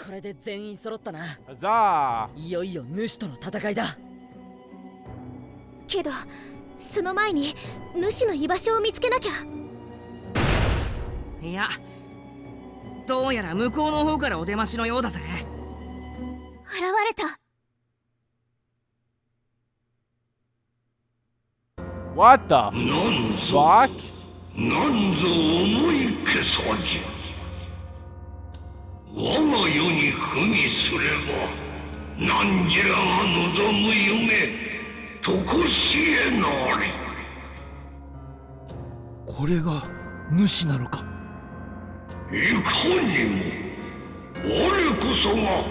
これで全員揃ったな。Huzzah! いよいよ主との戦いだ。けどその前に主の居場所を見つけなきゃ。いや、どうやら向こうの方からお出ましのようだぜ。現れた。What the fuck? なんぞ思い消さじ。我が世に組みすれば、何じらが望む夢、とこしえなり。これが主なのか。いかにも、我こそが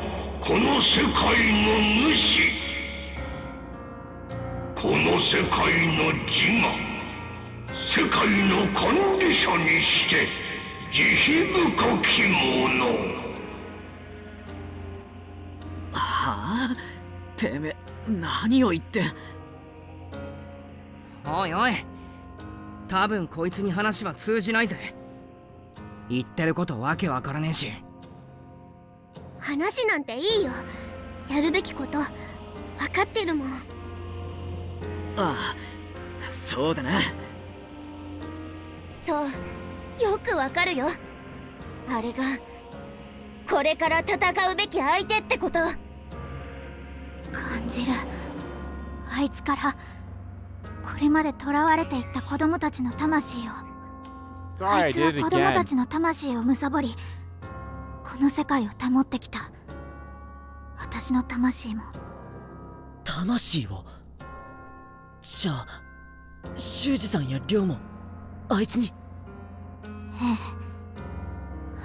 この世界の主。この世界の自我、世界の管理者にして慈悲深き者。はあ？てめえ、何を言って。おいおい、多分こいつに話は通じないぜ。言ってることわけわからねえし。話なんていいよ。やるべきこと分かってるもん。ああ、そうだな。そう、よくわかるよ。あれがこれから戦うべき相手ってこと。感じる。あいつからこれまで囚われていった子供たちの魂を。あいつは子供たちの魂を貪り、この世界を保ってきた。私の魂も。魂を。じゃあ修二さんや亮もあいつに。え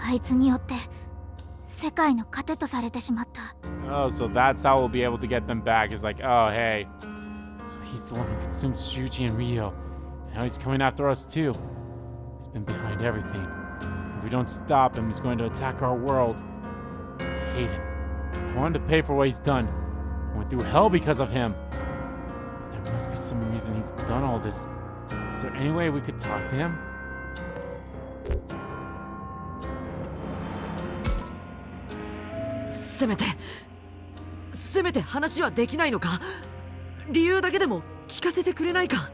え、あいつによって世界の糧とされてしまった。 Oh, so that's how we'll be able to get them back. Is like, oh, hey. So he's the one who consumed Shuji and Ryo. Now he's coming after us too. He's been behind everything. If we don't stop him, he's going to attack our world. I hate him. I wanted to pay for what he's done. I went through hell because of him. But there must be some reason he's done all this. Is there any way we could talk to him?せめて話はできないのか。理由だけでも聞かせてくれないか。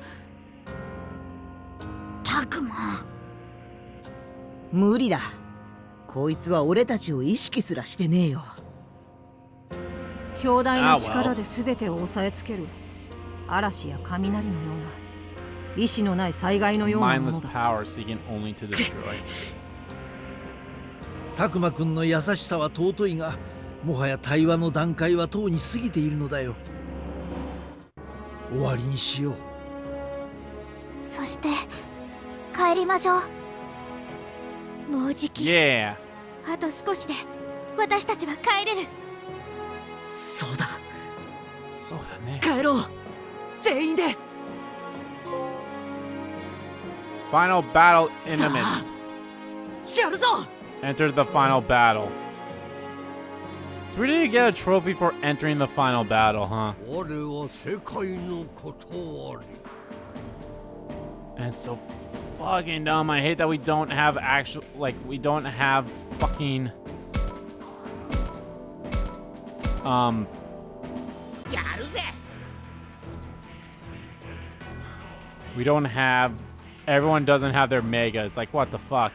たくま、無理だ。こいつは俺たちを意識すらしてねえよ。強大な力で全てを抑えつける嵐や雷のような意志のない災害のようなものだ。たくまくんの優しさは尊いが、もはや対話の段階はとうに過ぎているのだよ。終わりにしよう。そして帰りましょう。もうじき、Yeah. あと少しで私たちは帰れる。そうだ、そうだね。帰ろう、全員で。Final battle imminent. やるぞ。 Enter the final battle. So we didn't get a trophy for entering the final battle, huh? And it's so fucking dumb. I hate that we don't have actual, like, we don't have fucking we don't have, everyone doesn't have their mega. It's like, what the fuck?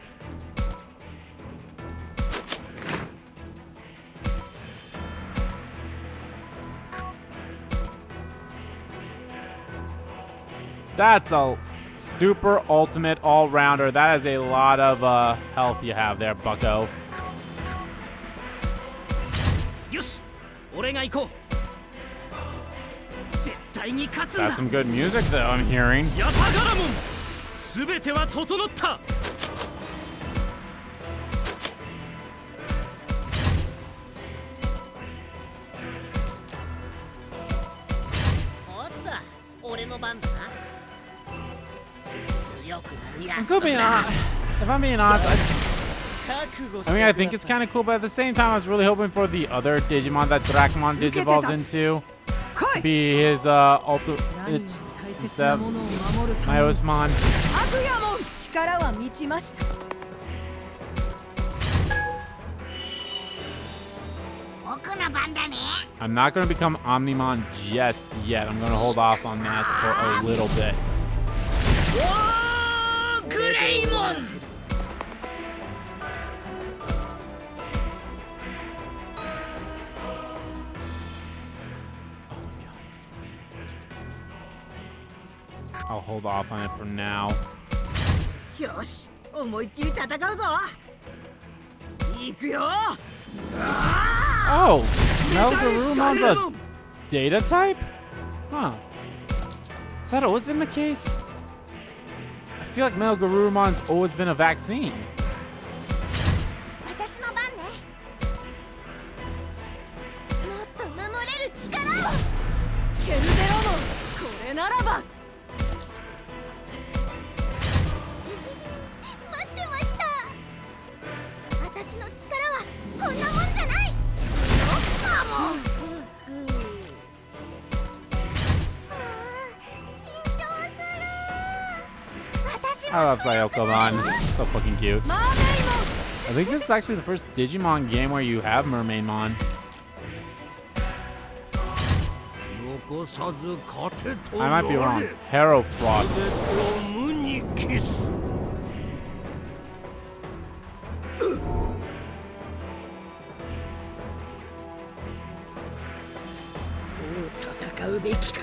That's a super ultimate all-rounder. That is a lot of health you have there, bucko. That's some good music though, I'm hearing. If I'm being honest, I think it's kind of cool, but at the same time, I was really hoping for the other Digimon that Dracmon digivolves into. 来い。 be his ultimate 何より大切な step. ものを守るため My に Osman. 悪やもん力は満ちました。 I'm not going to become Omnimon just yet. I'm going to hold off on that for a little bit. グレイモン Oh my god, it's so much damage. I'll hold off on it for now. よし思いっきり戦うぞ行くよ Oh! Melgarumon's a data type? Huh. Has that always been the case? I feel like Melgarumon's always been a vaccine. 私の番ね。もっと守れる力を。ケルベロモンこれならば。 待ってました。私の力はこんなもんじゃない。ロッカーも。緊張する。私も I love Sayokomon. So fucking cute. マーメイ I think this is actually the first Digimon game where you have Mermaidmon. 残さず勝てと I might be な wrong. れ Herofrost. 全てを無に消す どう戦うべきか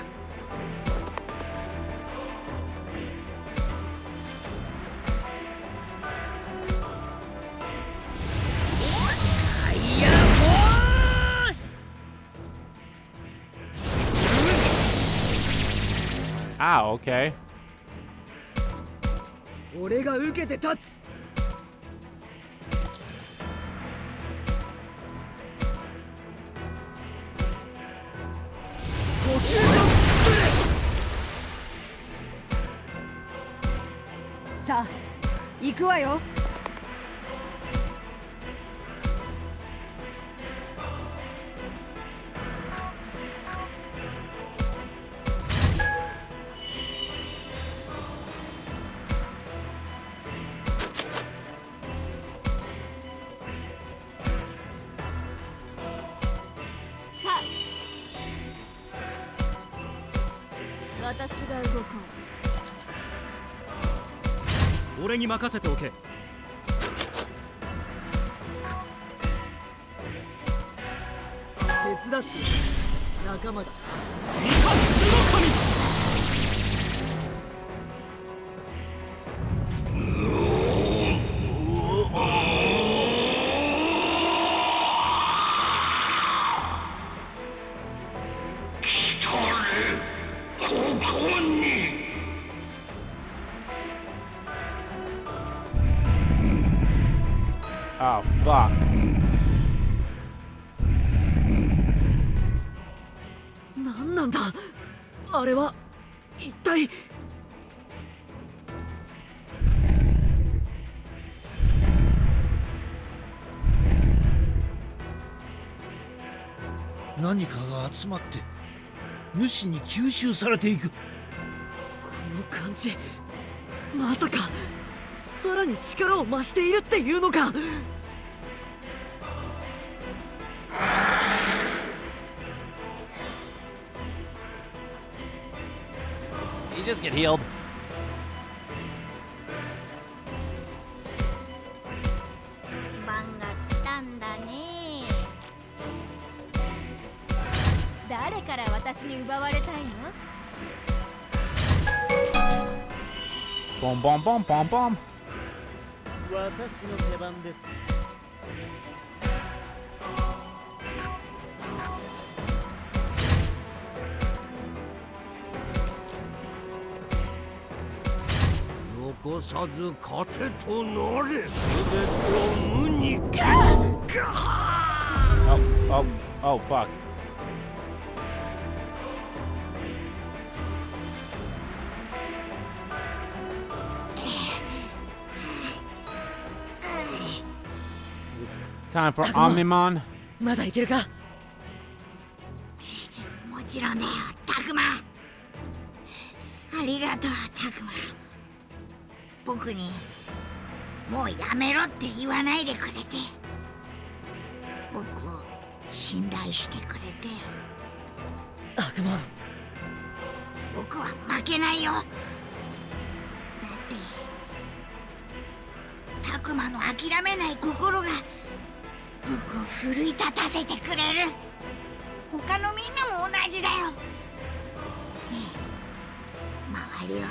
Ah, okay. 俺が受けて立つ さあ行くわよ。 私が動こう。俺に任せておけ。手伝って仲間だ 来たれここに Oh, fuck. 何なんだあれは一体。 何かが集まって主に吸収されていく。この感じまさかさらに力を増しているっていうのか。 You just get healed. 番が来たんだね。誰から私に奪われたいの？ Boom, boom, boom, boom, boom. 私の手番です。残さず勝てとなれ全てを無に消す Oh, oh, fuck. Time for Omnimon. まだいけるか。もちろんだよ、タクマ。ありがとう、タクマ。僕にもうやめろって言わないでくれて、僕を信頼してくれて。アグモン、僕は負けないよ。だってタクマの諦めない心が僕を奮い立たせてくれる。他のみんなも同じだよ。ねえ、周りを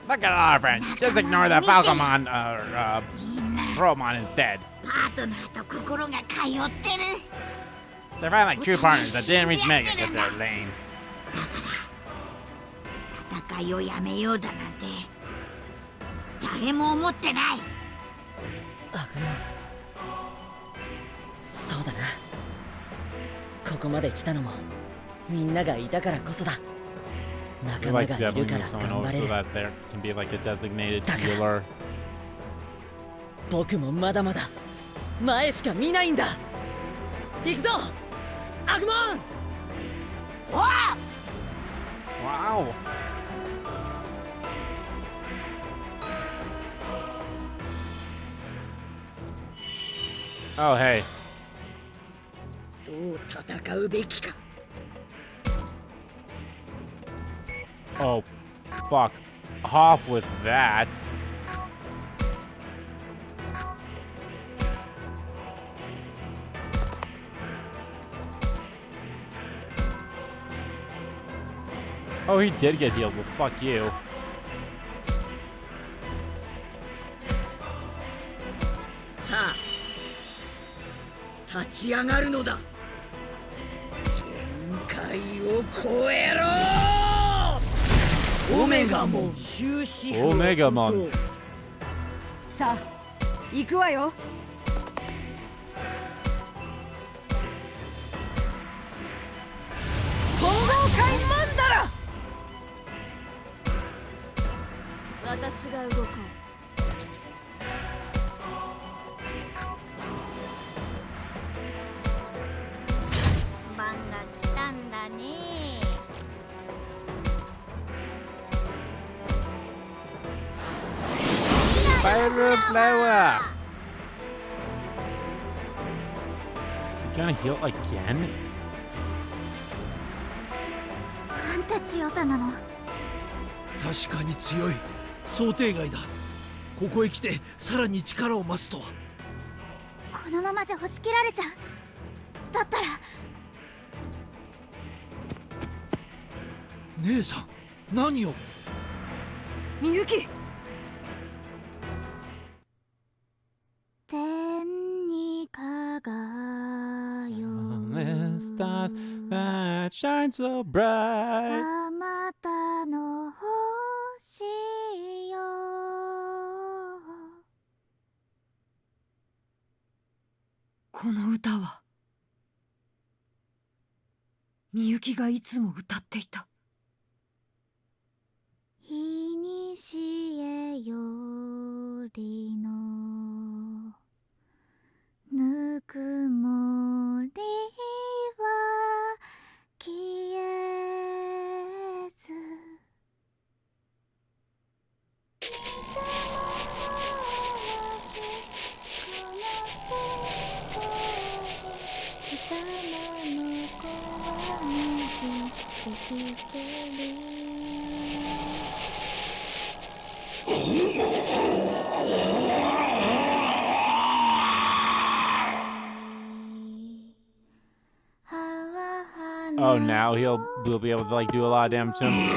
Look at all our friends. Just ignore that Falcomon, Promon is dead. パートナーと心が通ってる。 They're fighting like true partners that didn't reach Mega because they're lame. 戦いをやめようだなんて誰も思ってない。アグモン、そうだな。ここまで来たのもみんながいたからこそだ。 I 仲 feel 間 like がいる definitely か move ら someone 頑張 over れ so る。 that there can be like a designated Taka. healer. 僕もまだまだ前しか見ないんだ。行くぞ、アグモン。 Wow. Oh, hey. どう戦うべきか。 Oh, fuck off with that. Oh, he did get healed. Well, fuck you. さあ、立ち上がるのだ。限界を超えろ。オメガモン終止符をオメガモン。さあ行くわよ。混合界マンダラ。私が動こう。番が来たんだね。 Fire flower. Is he gonna heal again? なんて強さなの。確かに強い。想定外だ。ここへ来てさらに力を増すとは。このままじゃ押し切られちゃう。だったら姉さん、何を。みゆき。天に輝 The stars that shine so bright. あまたの星よ。この歌はみゆきがいつも歌っていた。いにしえよりのぬくもりは消えず、見たままじこの世界歌の子はない生きてる。 Oh, now we'll be able to like do a lot of damage to him.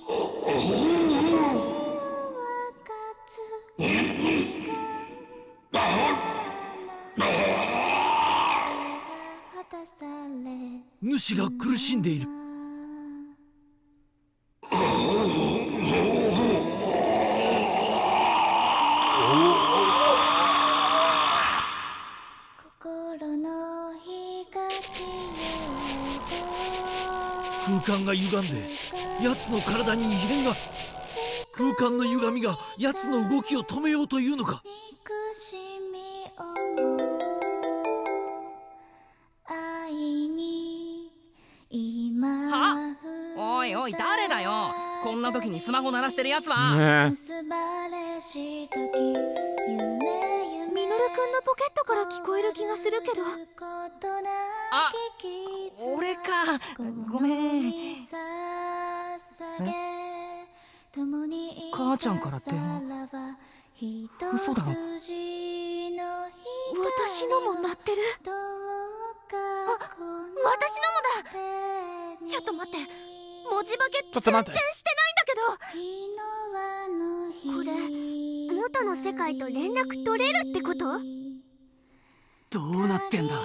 Oh. 主が苦しんでいる。空間が歪んで奴の体に異変が。空間の歪みが奴の動きを止めようというのか。い誰だよ。こんな時にスマホ鳴らしてるやつは。 Nah. ミノルくんのポケットから聞こえる気がするけど。あ、俺か。ごめん。母ちゃんから電話。嘘だろ。私のも鳴ってる。あ、私のもだ。ちょっと待って、文字化け全然してないんだけど。これ元の世界と連絡取れるってこと？どうなってんだ。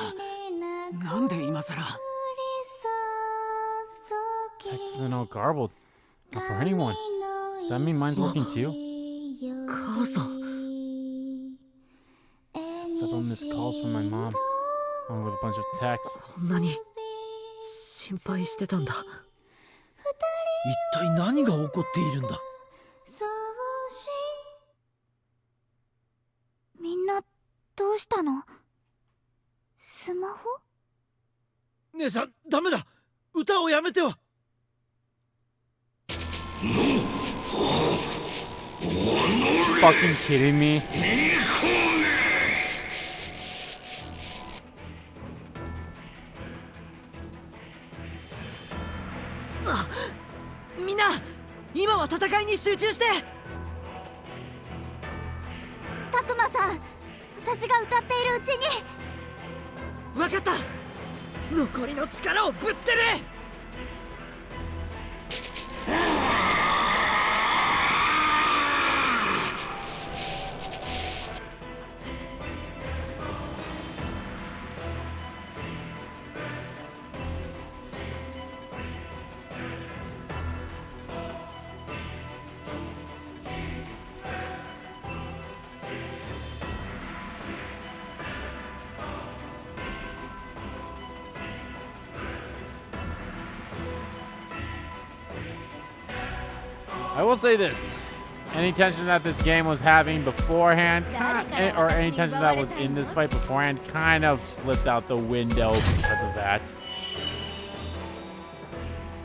なんで今さら。 Text isn't all garbled. Not for anyone. Does that mean mine's working too? 母さん。 Several missed calls from my mom, along with a bunch of texts. こんなに心配してたんだ。一体何が起こっているんだ。みんなどうしたの？スマホ？姉さん、ダメだ。歌をやめては。Fucking kidding me? みんな今は戦いに集中して。たくまさん、私が歌っているうちに。分かった。残りの力をぶつける。I will say this. Any tension that this game was having beforehand, or any tension that was in this fight beforehand, kind of slipped out the window because of that.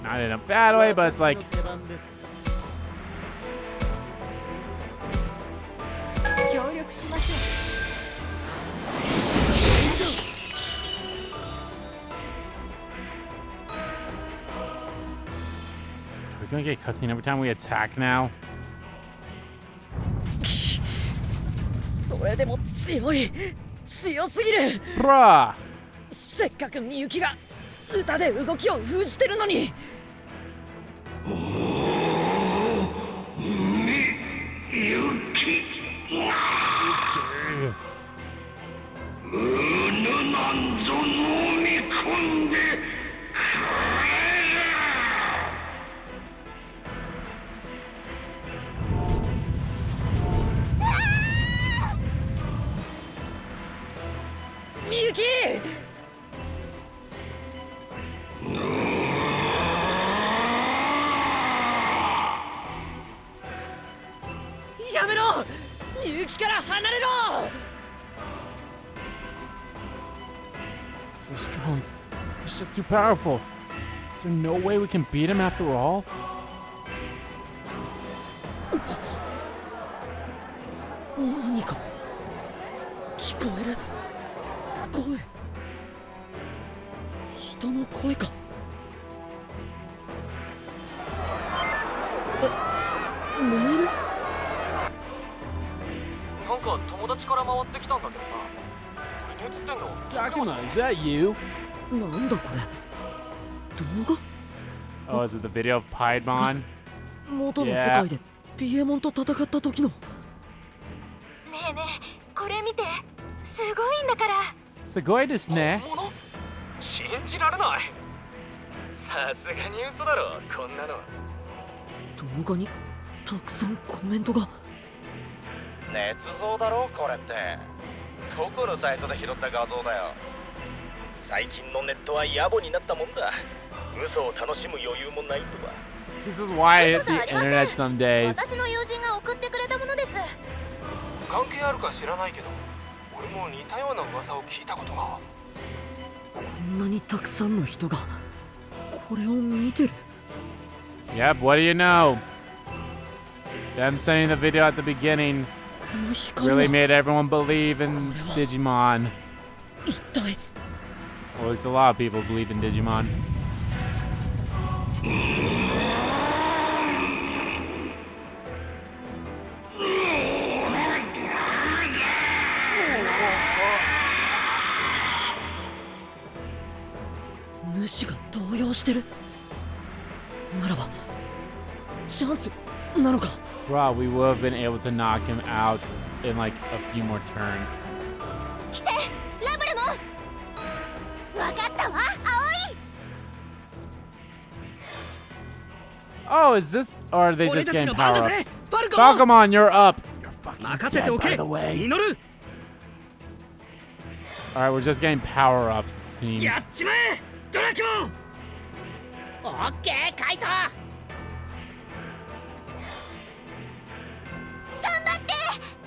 Not in a bad way, but it's like... 協力しましょう。 We're gonna get cutscene every time we attack now. それでも強い。強すぎる。 Bruh! せっかくみゆきが歌で動きを封じてるのに。なんぞ飲み込んでみゆき。やめろ。みゆきから離れろ。 So strong. He's just too powerful. Is there no way we can beat him after all? 何か聞こえる声。人の声か。メール。なんか友達から回ってきたんだけどさ、これに映ってんの Takuma, is that you? なんだこれ。動画。 Oh, is it the video of Piedmon? 元の世界でピエモンと戦った時の。ねえねえ、これ見て。すごいんだから。すごいですね。本物？信じられない。さすがに嘘だろ、こんなの。動画にたくさんコメントが。捏造だろこれって。どこのサイトで拾った画像だよ。最近のネットは野暮になったもんだ。嘘を楽しむ余裕もないとは。 This is why I hit the internet some days. 私の友人が送ってくれたものです。関係あるか知らないけど、俺も似たような噂を聞いたことが。こんなにたくさんの人がこれを見てる。Yep, what do you know? Them saying the video at the beginning この光 really は made everyone believe in Digimon. 一体 Well, at least a lot of people believe in Digimon. Digimon 主が動揺してるならばチャンスなのか Bro, we would have been able to knock him out in like a few more turns. 来てラブレモン。わかったわ葵。 Oh, is this? Or are they 俺 just たち getting の番だ power ぜ ups? ファルコン。 Falcomon, you're up. You're fucking 任せて dead, おけ by the way. 祈る。 Alright, we're just getting power ups, it seems. やっちまえドラキモン。オッケーカイト。頑張って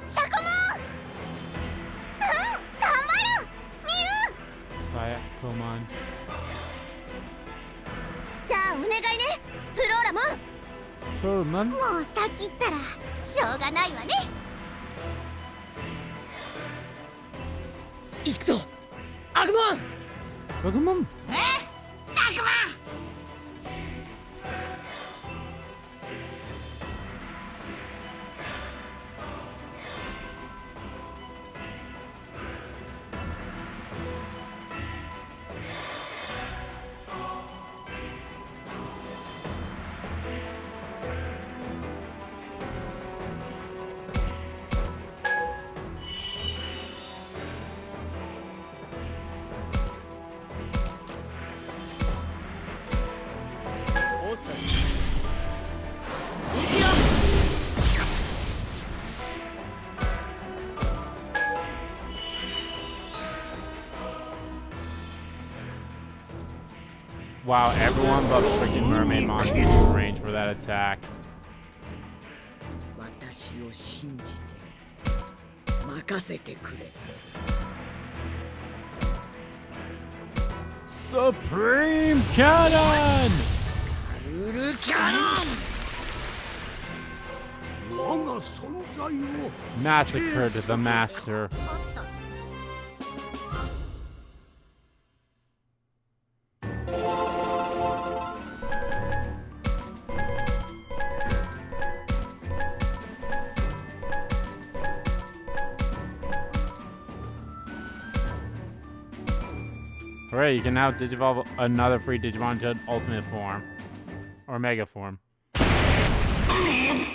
シャコモン。頑張るミュウ。 Sayakomon. じゃあお願いねフローラモン。 Kurman? もうさっき言ったらしょうがないわね。行くぞアグモン Pokemon? タクマ。 Wow, everyone but freaking mermaid monsters in range for that attack. 私を信じて任せてくれ。 Supreme Cannon! ウルキャノン。我が存在を Massacre to the master. Alright, you can now digivolve another free Digimon to ultimate form. Or mega form. Digimon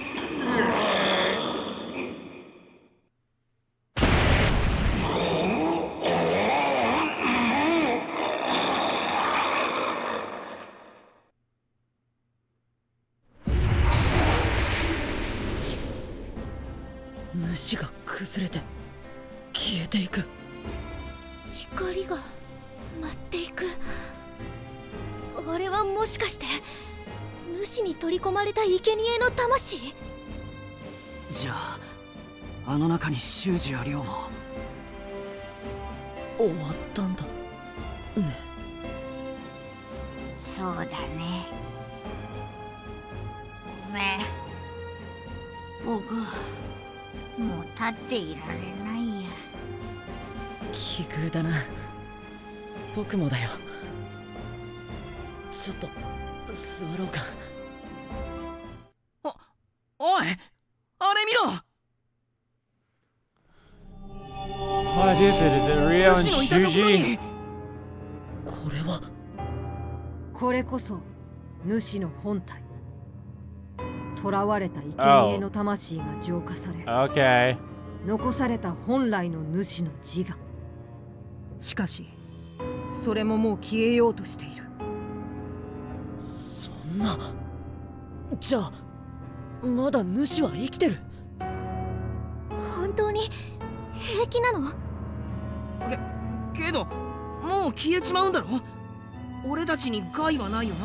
主が崩れて消えていく光が舞っていく。あれはもしかして主に取り込まれた生贄の魂。じゃああの中に修二や龍馬。終わったんだね。そうだね。ごめん。僕もう立っていられないや。奇遇だな。僕もだよ。ちょっと座ろうか。おい、あれ見ろ。 What is it? Is it Rio and 主のいたところに。 Shuji? これはこれこそ主の本体。囚われた生贄の魂が浄化され、 Okay. 残された本来の主の自我。しかしそれももう消えようとしている。そんな。じゃあまだ主は生きてる。本当に平気なの？けどもう消えちまうんだろ。俺たちに害はないよ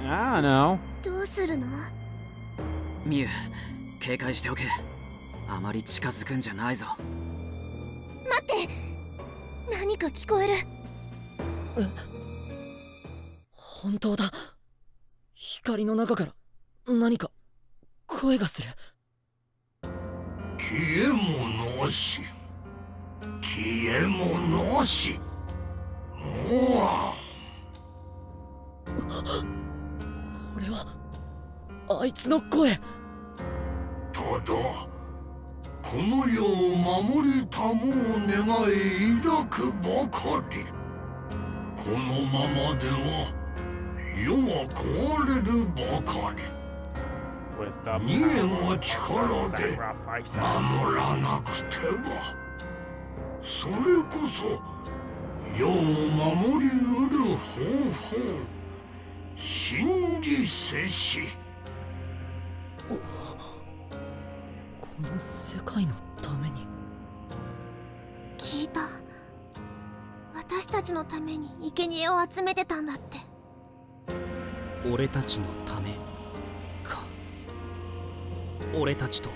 な。 I don't know. どうするの？ミュウ、警戒しておけ。あまり近づくんじゃないぞ。待って、何か聞こえる。本当だ。光の中から何か声がする。消えもなし、消えもなし。うわ、これはあいつの声。ただこの世を守りたもう願い抱くばかり。このままでは世は壊れるばかり。 With the 逃げの power 力 of で sacrifices. 守らなくては。それこそ世を守りうる方法。信じせし。この世界のために。聞いた。私たちのために生贄を集めてたんだって。俺たちのためか。俺たちと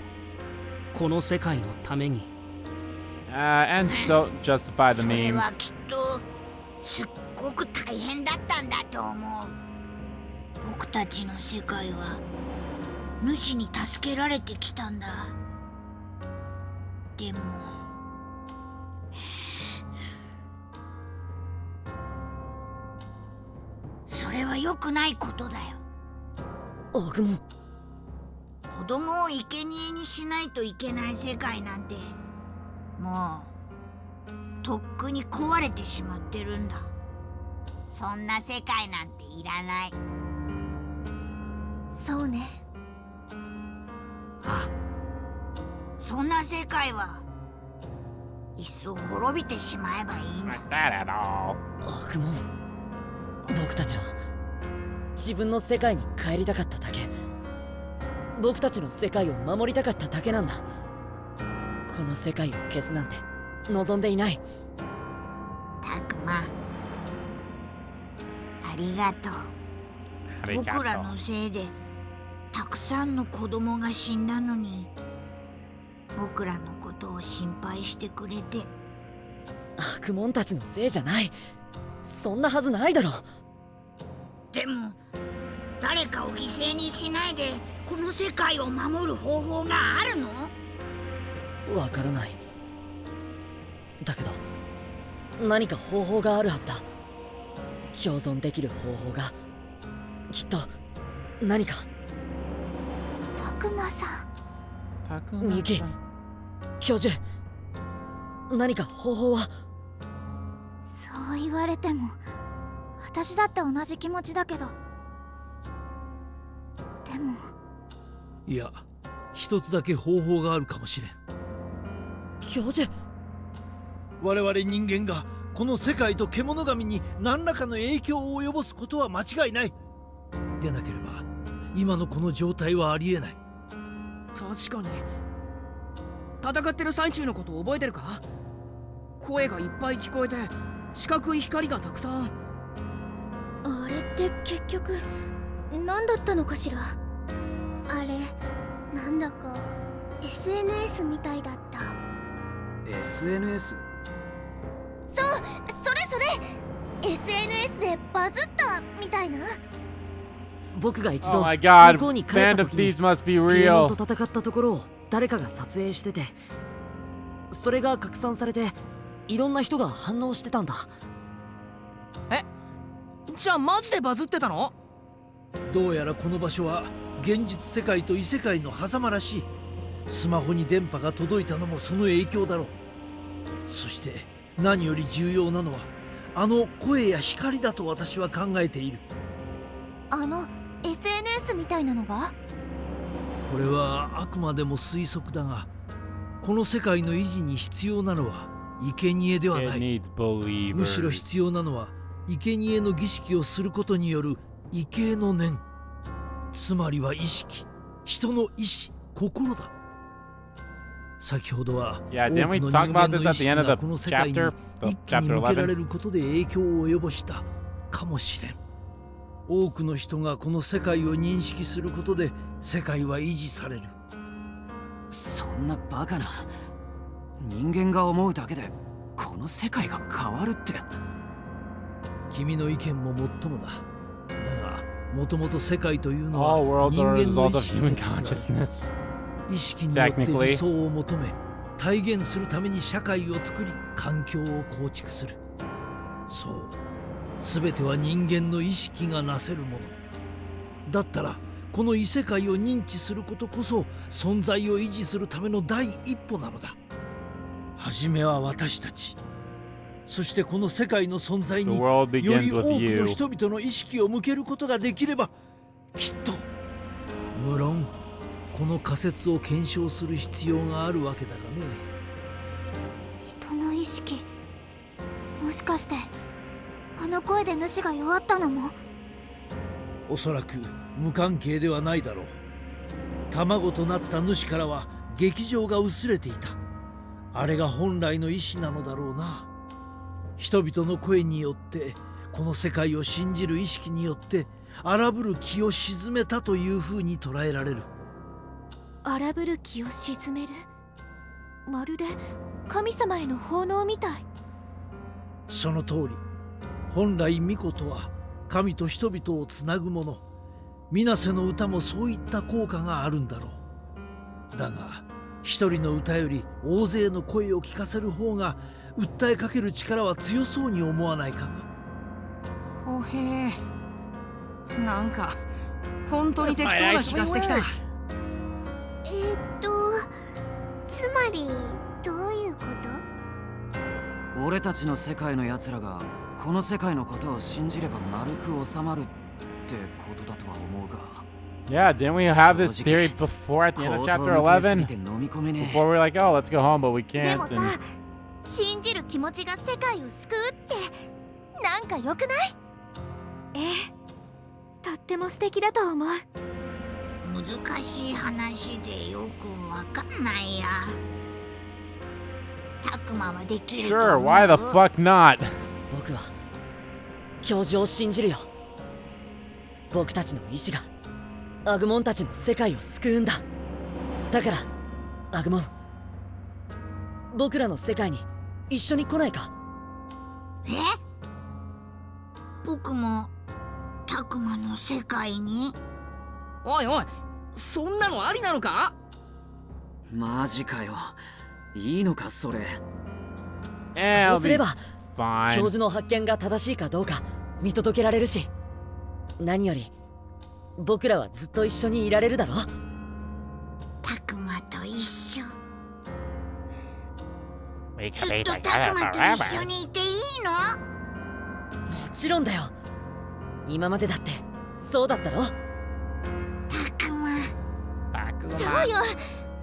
この世界のために。And so justify the それ memes. はきっとすっごく大変だったんだと思う。僕たちの世界は主に助けられてきたんだ。でもそれは良くないことだよ。悪夢。子供を生贄にしないといけない世界なんてもうとっくに壊れてしまってるんだ。そんな世界なんていらない。そうね。そんな世界はいっそ滅びてしまえばいいんだ。 Not that at all. 悪夢。僕たちは自分の世界に帰りたかっただけ。僕たちの世界を守りたかっただけなんだ。この世界を消すなんて望んでいない。たくま、ありがとう。僕らのせいでたくさんの子供が死んだのに、僕らのことを心配してくれて。悪夢たちのせいじゃない。そんなはずないだろ。でも誰かを犠牲にしないでこの世界を守る方法があるの？わからない。だけど何か方法があるはずだ。共存できる方法がきっと何か。たくまさん。ミキ、教授、何か方法は？そう言われても私だって同じ気持ちだけど。でもいや、一つだけ方法があるかもしれん。教授、我々人間がこの世界と獣神に何らかの影響を及ぼすことは間違いない。でなければ今のこの状態はありえない。確かに。戦ってる最中のこと覚えてるか？声がいっぱい聞こえて四角い光がたくさん。あれって結局何だったのかしら。あれなんだか SNS みたいだった。 SNS？ そう、それそれ SNS でバズったみたいな。僕が一 Oh 度 my god, 向こうに帰った Band of 時に Thieves must be ピエモン real. と戦ったところを誰かが撮影してて、それが拡散されていろんな人が反応してたんだ。じゃあマジでバズってたの？どうやらこの場所は現実世界と異世界の狭間らしい。スマホに電波が届いたのもその影響だろう。そして何より重要なのはあの声や光だと私は考えている。あの SNS みたいなのが？これはあくまでも推測だが、この世界の維持に必要なのは生贄では It ない。 needs believers. むしろ必要なのは生贄の儀式をすることによる畏敬の念、つまりは意識、人の意志、心だ。先ほどは多 Yeah, く didn't の we 人 talk 間 about の this 意 at 識 the end of が the この世界に chapter? 一気に Chapter 向けられ 11? ることで影響を及ぼしたかもしれん。多くの人がこの世界を認識することで世界は維持される。そんなバカな。人間が思うだけでこの世界が変わるって。君の意見ももっともだ。だがもともと世界というの All は worlds 人 are a 間の result 意 of 識 human で作られ consciousness. 意識によって Technically. 理想を求め体現するために社会を作り環境を構築する。そう、全ては人間の意識がなせるものだったら、この異世界を認知することこそ存在を維持するための第一歩なのだ。はじめは私たち、そしてこの世界の存在 The に world より begins 多く with の you. 人々の意識を向けることができれば、きっと無論この仮説を検証する必要があるわけだがね。人の意識、もしかしてあの声で主が弱ったのも。おそらく無関係ではないだろう。卵となった主からは劇場が薄れていた。あれが本来の意志なのだろうな。人々の声によってこの世界を信じる意識によって荒ぶる気を鎮めたというふうに捉えられる。荒ぶる気を鎮める、まるで神様への奉納みたい。その通り、本来巫女とは神と人々をつなぐもの。水瀬の歌もそういった効果があるんだろう。だが一人の歌より大勢の声を聞かせる方が訴えかける力は強そうに思わないかな。ほへえ、なんか本当にできそうな気がしてきた。つまりどういうこ俺たちの世界の奴らがこの世界のことを信じれば丸く収まるってことだとは思うが。 Yeah, didn't we have this theory before at the end of chapter 11? Before we were like, oh, let's go home, but we と？で can't. もさ、 And 信じる気持ちが世界を救うってなんか良くない？ええ、とっても素敵だと思う。難しい話でよくわかんないや。タクマはできると sure, 思う。 why the fuck not? 僕は教授を信じるよ。僕たちの意志がアグモンたちの世界を救うんだ。だからアグモン、僕らの世界に一緒に来ないか？え？僕もタクマの世界に？おいおい、そんなのありなのか？マジかよ。いいのかそれ。Eh, そう it'll すれ be ば教 fine. 授の発見が正しいかどうか見届けられるし、何より僕らはずっと一緒にいられるだろ。タクマと一緒。 We ず could っ be と together タクマと forever. 一緒にいていいの？もちろんだよ。今までだってそうだったろ。タクマ。そうよ、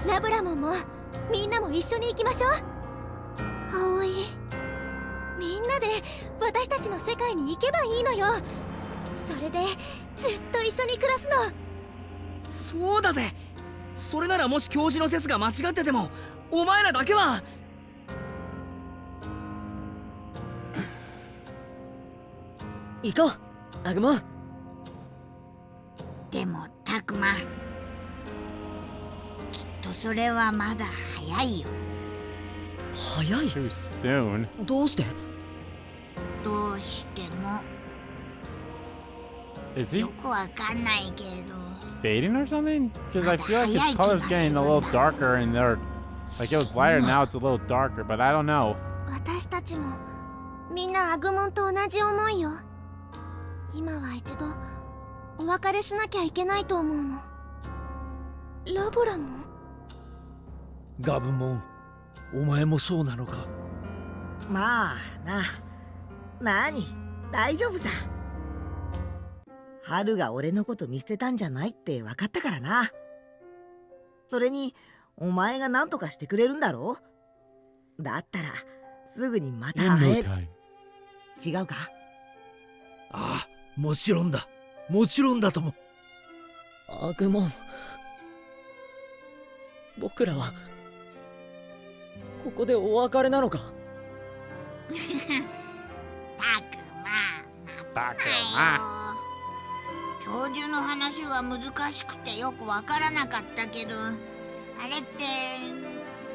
ラブラモンもみんなも一緒に行きましょう。葵、みんなで私たちの世界に行けばいいのよ。それでずっと一緒に暮らすの。そうだぜ。それならもし教授の説が間違っててもお前らだけは。行こう、アグモン。でもタクマ、きっとそれはまだ早いよ。早い？ Too soon. どうして？どうしても Is he よくわかんないけど。 fading or something? Because I feel like his color's getting a little darker and they're like it was lighter, now it's a little darker, but I don't know. 私たちもみんなアグモンと同じ思いよ。今は一度お別れしなきゃいけないと思うの。ラブラモン？ガブモン、お前もそうなのか？まあな。何？大丈夫さ。春が俺のこと見捨てたんじゃないって分かったからな。それにお前が何とかしてくれるんだろう。だったらすぐにまた In 会 no える。 time. 違うか？ああ、もちろんだ。もちろんだとも。アグモン、僕らはここでお別れなのか？タクマ、教授の話は難しくてよくわからなかったけど、あれって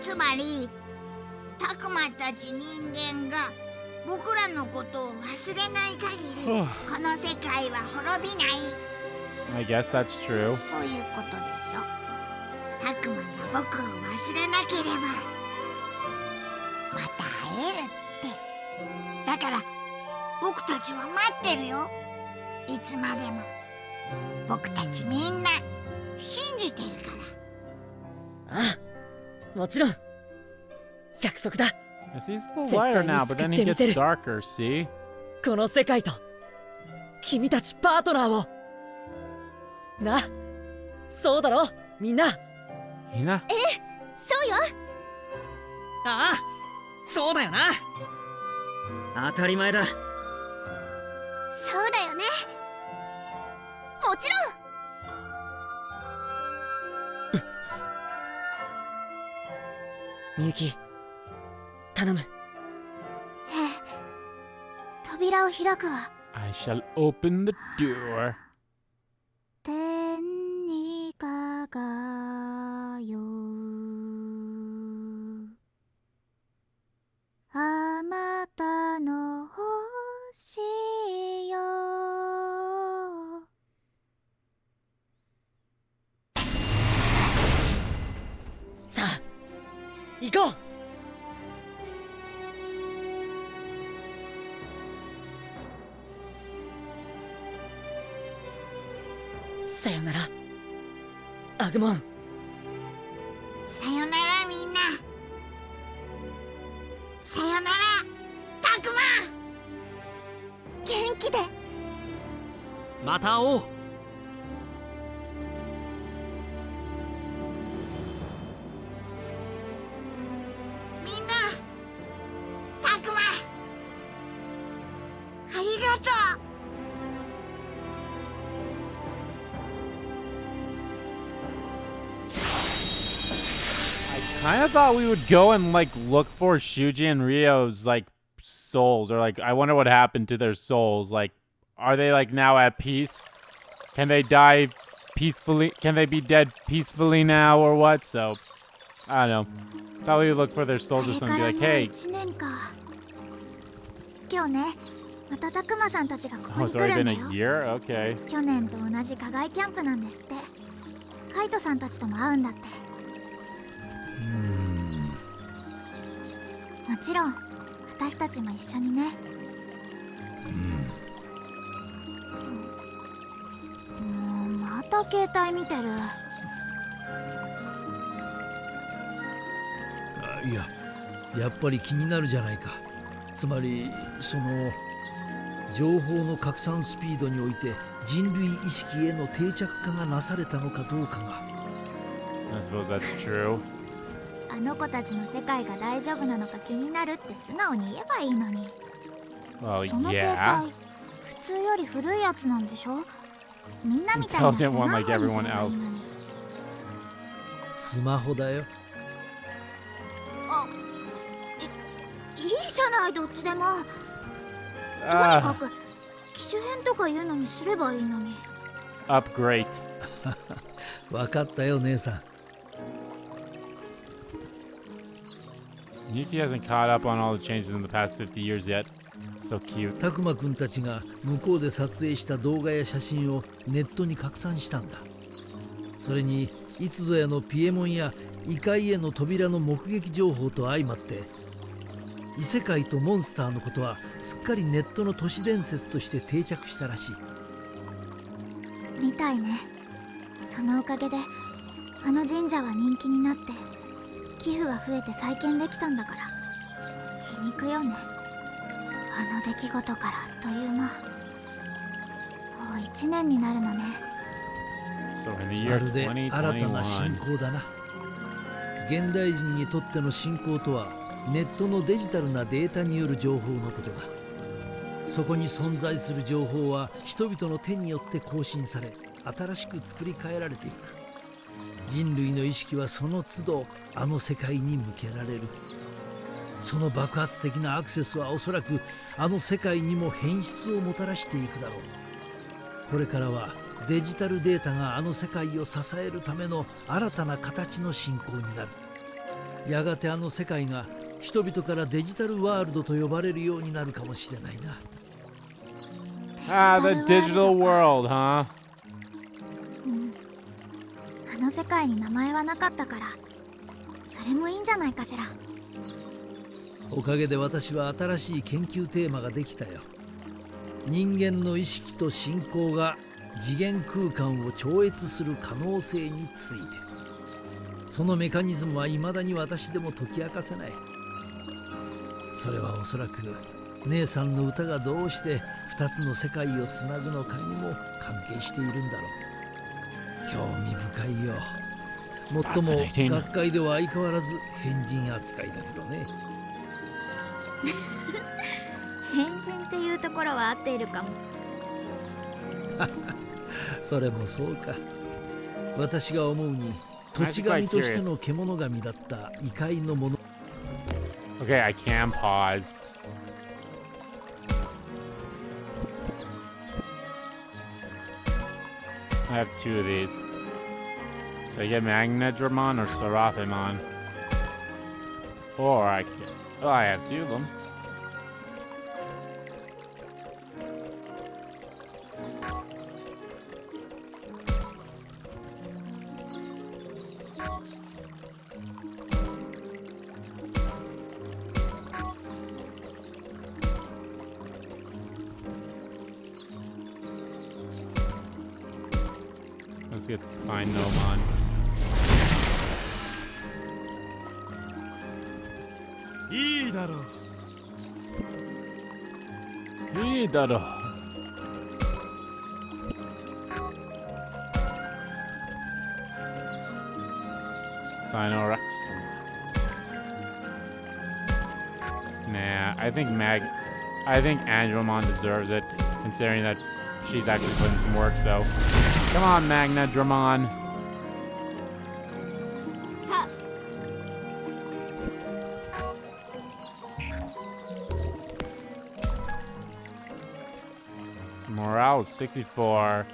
つまりタクマたち人間が僕らのことを忘れない限りこの世界は滅びない I guess that's true. そういうことでしょ。タクマが僕を忘れなければまた会えるって。だから僕たちは待ってるよ。いつまでも。僕たちみんな信じてるから。ああ、もちろん。約束だ。 Yes, he's a little lighter now, but then he gets darker, see? この世界と君たちパートナーをな。そうだろみんな。みんな。そうよ。ああ、そうだよな。当たり前だ。そうだよね。もちろん。みゆき、頼む。ええ、扉を開くわ。 I shall open the door. 天に輝あまたの星よ。さあ行こう。さよならアグモン。さよならみんな。さよならタクマ。元気で。また会おう。みんなタクマありがとう。I kind of thought we would go and like look for Shuji and Ryo's like souls, or like I wonder what happened to their souls. Like, are they like now at peace? Can they die peacefully? Can they be dead peacefully now, or what? So I don't know. Thought we would look for their souls or something. Be like, hey. 今日ね、またタクマさんたちがここ Oh, に it's 来 already るん been だ a よ。 year. Okay. 去年と同じ課外キャンプなんですって。カイトさんたちとも会うんだって。もちろん私たちも一緒にね。また携帯見てる。いや、やっぱり気になるじゃないか。つまりその情報の拡散スピードにおいて人類意識への定着化がなされたのかどうかが。I suppose that's true. あの子たちの世界が大丈夫なのか気になるって素直に言えばいいのに。 Well, その携 yeah. 帯普通より古いやつなんでしょ。みんなみたいなス Intelligent マホ one に like すればいい everyone の else. に。スマホだよ。あ、いいじゃないどっちでも。とに Ah, かく機種変とかいうのにすればいいのに。 upgrade. わかったよ姉さん。Yuki hasn't caught up on all the changes in the past 50 years yet. So cute. たくまくんたちが向こうで撮影した動画や写真をネットに拡散したんだ。それにいつぞやのピエモンや異界への扉の目撃情報と相まって異世界とモンスターのことはすっかりネットの都市伝説として定着したらしい。みたいね。そのおかげであの神社は人気になって寄付が増えて再建できたんだから皮肉よね。あの出来事からあっという間。もう1年になるのね。 So in the ま year るで新たな信2021. 仰だな。現代人にとっての信仰とはネットのデジタルなデータによる情報のことだ。そこに存在する情報は人々の手によって更新され新しく作り変えられていく。人類の意識はその都度あの世界に向けられる。その爆発的なアクセスはおそらくあの世界にも変質をもたらしていくだろう。これからはデジタルデータがあの世界を支えるための新たな形の信仰になる。やがてあの世界が人々からデジタルワールドと呼ばれるようになるかもしれないな。Ah, the digital world, huh? の世界に名前はなかったから、それもいいんじゃないかしら。おかげで私は新しい研究テーマができたよ。人間の意識と信仰が次元空間を超越する可能性について。そのメカニズムは未だに私でも解き明かせない。それはおそらく姉さんの歌がどうして2つの世界をつなぐのかにも関係しているんだろう。興味深いよ。もっとも学会では相変わらず変人扱いだけどね。変人っていうところは合っているかも。それもそうか。私が思うに土地神としての獣神だった異界のもの。 Okay, I can pause. I have two of these. Should I get Magnedramon or Seraphimon? Or I could get... Oh, I have two of them. Let's get find Nomon. Final Rex. Nah, I think Andromon deserves it, considering that she's actually putting some work, so. Come on, Magnedramon. So morale is 64.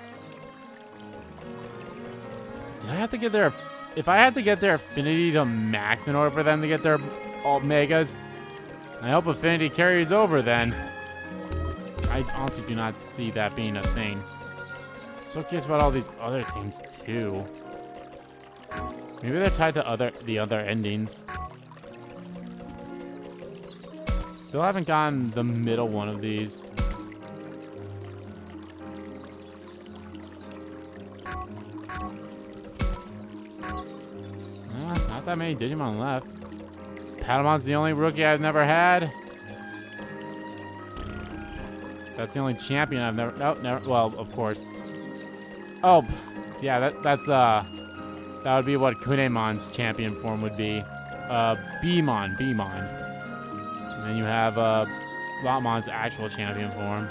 Did I have to get their... If I had to get their affinity to max in order for them to get their alt megas, I hope affinity carries over then. I honestly do not see that being a thing. I'm so curious about all these other things too. Maybe they're tied to the other endings. Still haven't gotten the middle one of these. Not that many Digimon left. Patamon's the only rookie I've never had. That's the only champion I've never... No, never... Well, of course. Oh, yeah, that would be what Kunemon's champion form would be. Beemon. And then you have Lotmon's actual champion form.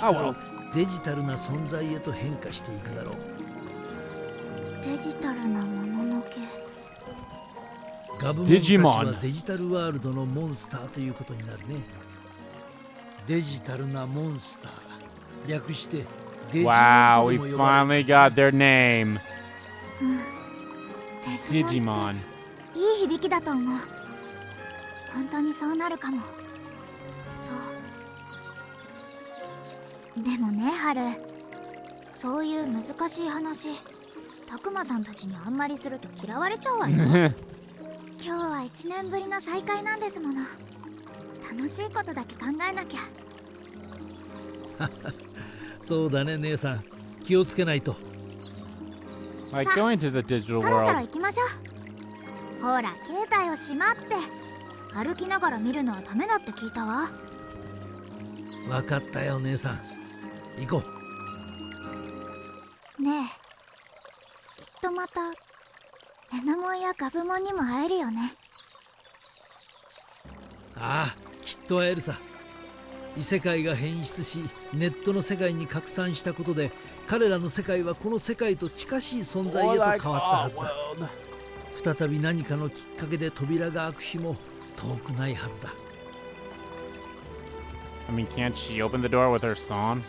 Oh well. デジタルな存在へと変化していくだろう。デジタルなもののけ。ガブモンたちはデジタルワールドのモンスターということになるね。デジタルなモンスター。略してデジモンとでも呼ばれる。Wow, we finally got their name. Digimon. いい響きだと思う。本当にそうなるかも。でもね、ハル、そういう難しい話、たくまさんたちにあんまりすると嫌われちゃうわよ。今日は1年ぶりの再会なんですもの。楽しいことだけ考えなきゃ。そうだね、姉さん。気をつけないと。Like going to the digital world. そろそろ行きましょう。ほら、携帯をしまって。歩きながら見るのはダメだって聞いたわ。わかったよ、姉さん。行こう。ねえ、きっとまたエナモンやガブモンにも会えるよね。ああ、きっと会えるさ。異世界が変質し、ネットの世界に拡散したことで、彼らの世界はこの世界と近しい存在へと変わったはずだ。再び何かのきっかけで扉が開く日も遠くないはずだ。I mean, can't she open the door with her song?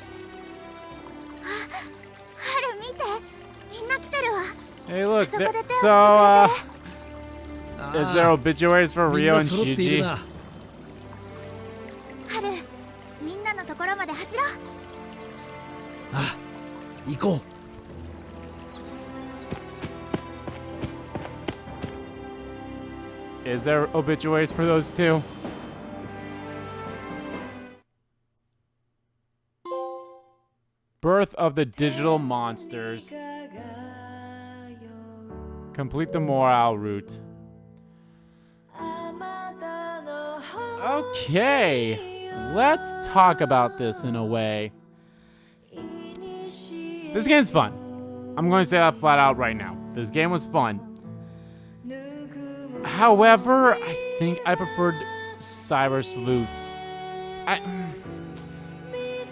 ハル見て、みんな来てるわ。Hey, look. So, is there obituaries for Rio and Shiji? ハころまで走ろう。あ、行こう。Is there obituaries for those two? Birth of the Digital Monsters. Complete the morale route. Okay, let's talk about this in a way. This game's fun. I'm going to say that flat out right now. This game was fun. However, I think I preferred Cyber Sleuths.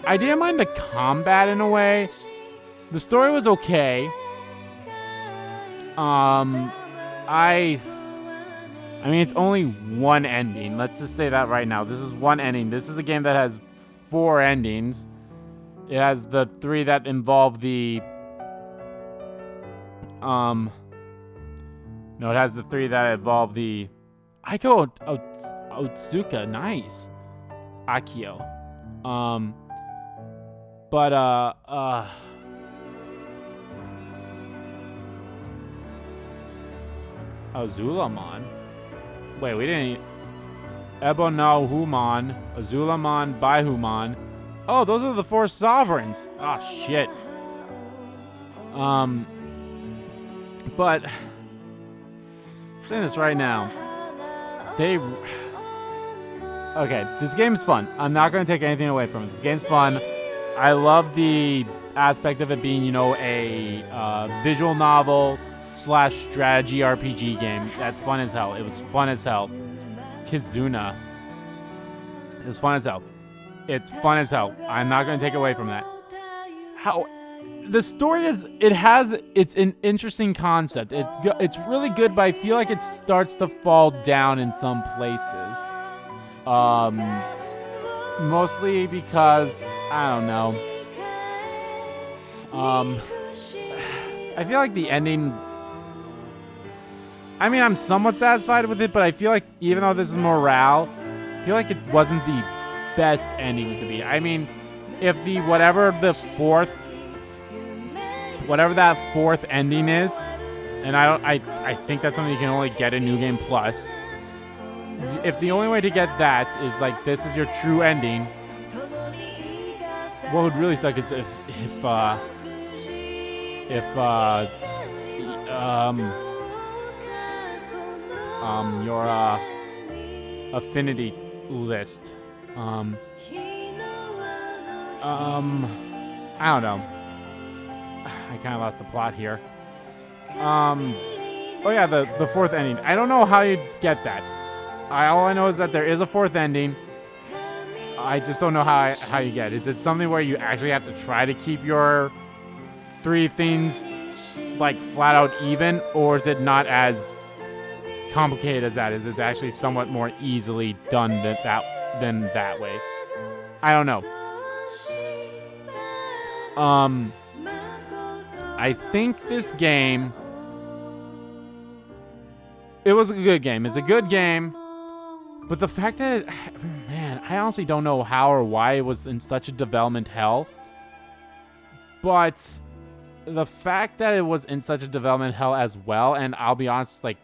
I didn't mind the combat in a way. The story was okay. I mean, it's only one ending. Let's just say that right now. This is one ending. This is a game that has 4 endings. It has the 3 that involve the... No, it has the 3 that involve the... Aiko Otsuka. Nice. Akio. Azulamon. Wait, we didn't... Ebo no Human, Azulamon, Baihuman. Oh, those are the 4 sovereigns. Oh, shit. But... I'm saying this right now. Okay, this game is fun. I'm not going to take anything away from it. This game's fun. I love the aspect of it being, you know, a visual novel / strategy RPG game. That's fun as hell. It was fun as hell. Kizuna. It was fun as hell. It's fun as hell. I'm not going to take away from that. How the story is, it's an interesting concept. It's really good, but I feel like it starts to fall down in some places. Mostly because, I don't know. I feel like the ending... I mean, I'm somewhat satisfied with it, but I feel like even though this is morale, I feel like it wasn't the best ending it could be. I mean, if whatever that 4th ending is, and I think that's something you can only get in New Game Plus. If the only way to get that is like this is your true ending, what would really suck is if your affinity list. I don't know. I kind of lost the plot here. Oh yeah, the 4th ending. I don't know how you'd get that. All I know is that there is a 4th ending. I just don't know how you get it. Is it something where you actually have to try to keep your 3 things like flat out even, or is it not as complicated as that? Is it actually somewhat more easily done than that way? I don't know. I think this game, it was a good game. It's a good game, but the fact that man, I honestly don't know how or why it was in such a development hell. But the fact that it was in such a development hell as well, and I'll be honest, like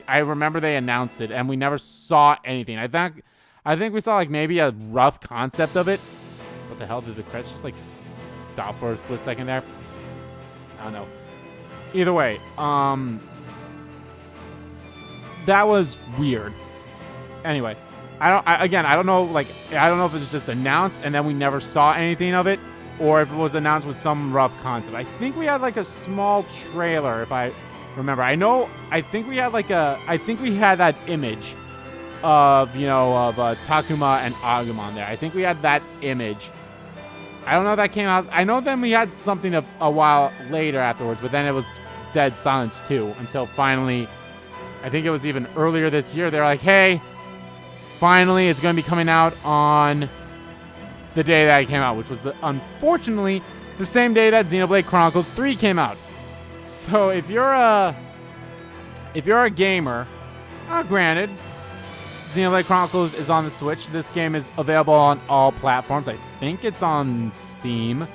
I remember they announced it and we never saw anything. I think we saw like maybe a rough concept of it. What the hell, did the credits just like stop for a split second there? I don't know. Either way, that was weird. Anyway, I don't know, like, I don't know if it was just announced and then we never saw anything of it, or if it was announced with some rough concept. I think we had like a small trailer, if I remember. I think we had that image of, you know, of Takuma and Agumon there. I think we had that image. I don't know if that came out. I know then we had something a while later afterwards, but then it was dead silence too, until finally, I think it was even earlier this year, they're like, hey, finally it's going to be coming out on the day that it came out, which was unfortunately the same day that Xenoblade Chronicles 3 came out. So if you're a gamer, granted, Xenoblade Chronicles is on the Switch. This game is available on all platforms. I think it's on Steam.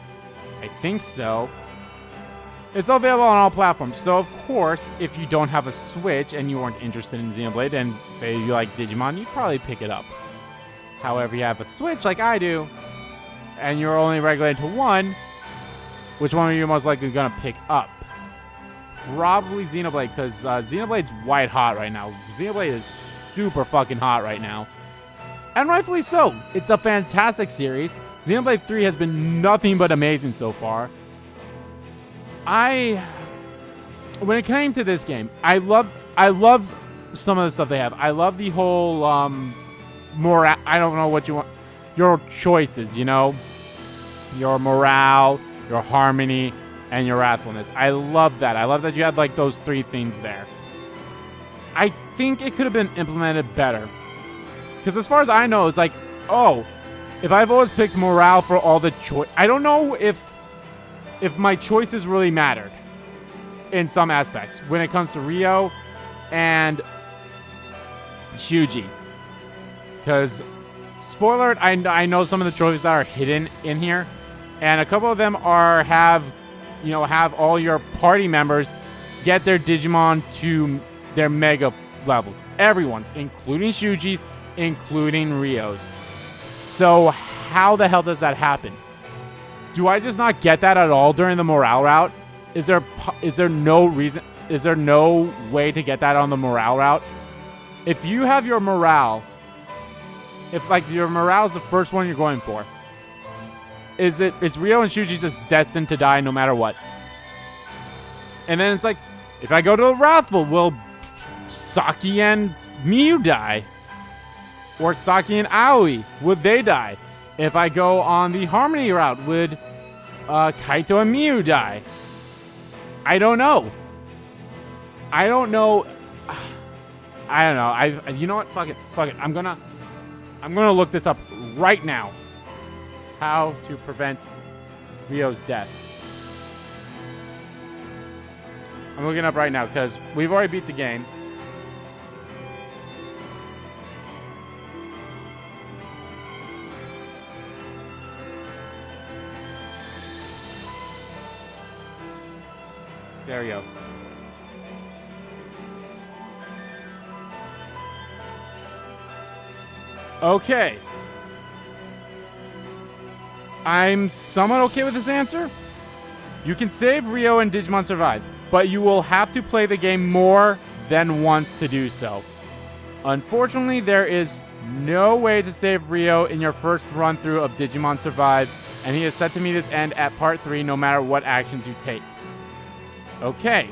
I think so. It's available on all platforms. So, of course, if you don't have a Switch and you aren't interested in Xenoblade and say you like Digimon, you'd probably pick it up. However, you have a Switch like I do, and you're only regulated to one, which one are you most likely going to pick up? Probably Xenoblade, because Xenoblade's white hot right now. Xenoblade is super fucking hot right now. And rightfully so. It's a fantastic series. Xenoblade 3 has been nothing but amazing so far. When it came to this game, I love some of the stuff they have. I love the whole morale. I don't know what you want. Your choices, you know, your morale, your harmony, and your wrathfulness. I love that. I love that you had like those three things there. I think it could have been implemented better, because as far as I know, it's like, oh, if I've always picked morale for all the choice, I don't know if my choices really mattered in some aspects when it comes to Ryo and Shuji. Because, spoiler alert, I know some of the choices that are hidden in here, and a couple of them have all your party members get their Digimon to their mega levels. Everyone's, including Shuji's, including Ryo's. So how the hell does that happen? Do I just not get that at all during the morale route? Is there no reason? Is there no way to get that on the morale route? If you have your morale, if like your morale is the first one you're going for, is Ryo and Shuji just destined to die no matter what? And then it's like, if I go to a Wrathful, will Saki and Miyu die? Or Saki and Aoi, would they die? If I go on the Harmony route, would Kaito and Miyu die? I don't know. I don't know. You know what? Fuck it. I'm gonna look this up right now. How to prevent Ryo's death. I'm looking up right now because we've already beat the game. There we go. Okay. I'm somewhat okay with this answer. You can save Ryo and Digimon Survive, but you will have to play the game more than once to do so. Unfortunately, there is no way to save Ryo in your first run through of Digimon Survive, and he is set to meet his end at part 3 no matter what actions you take. Okay.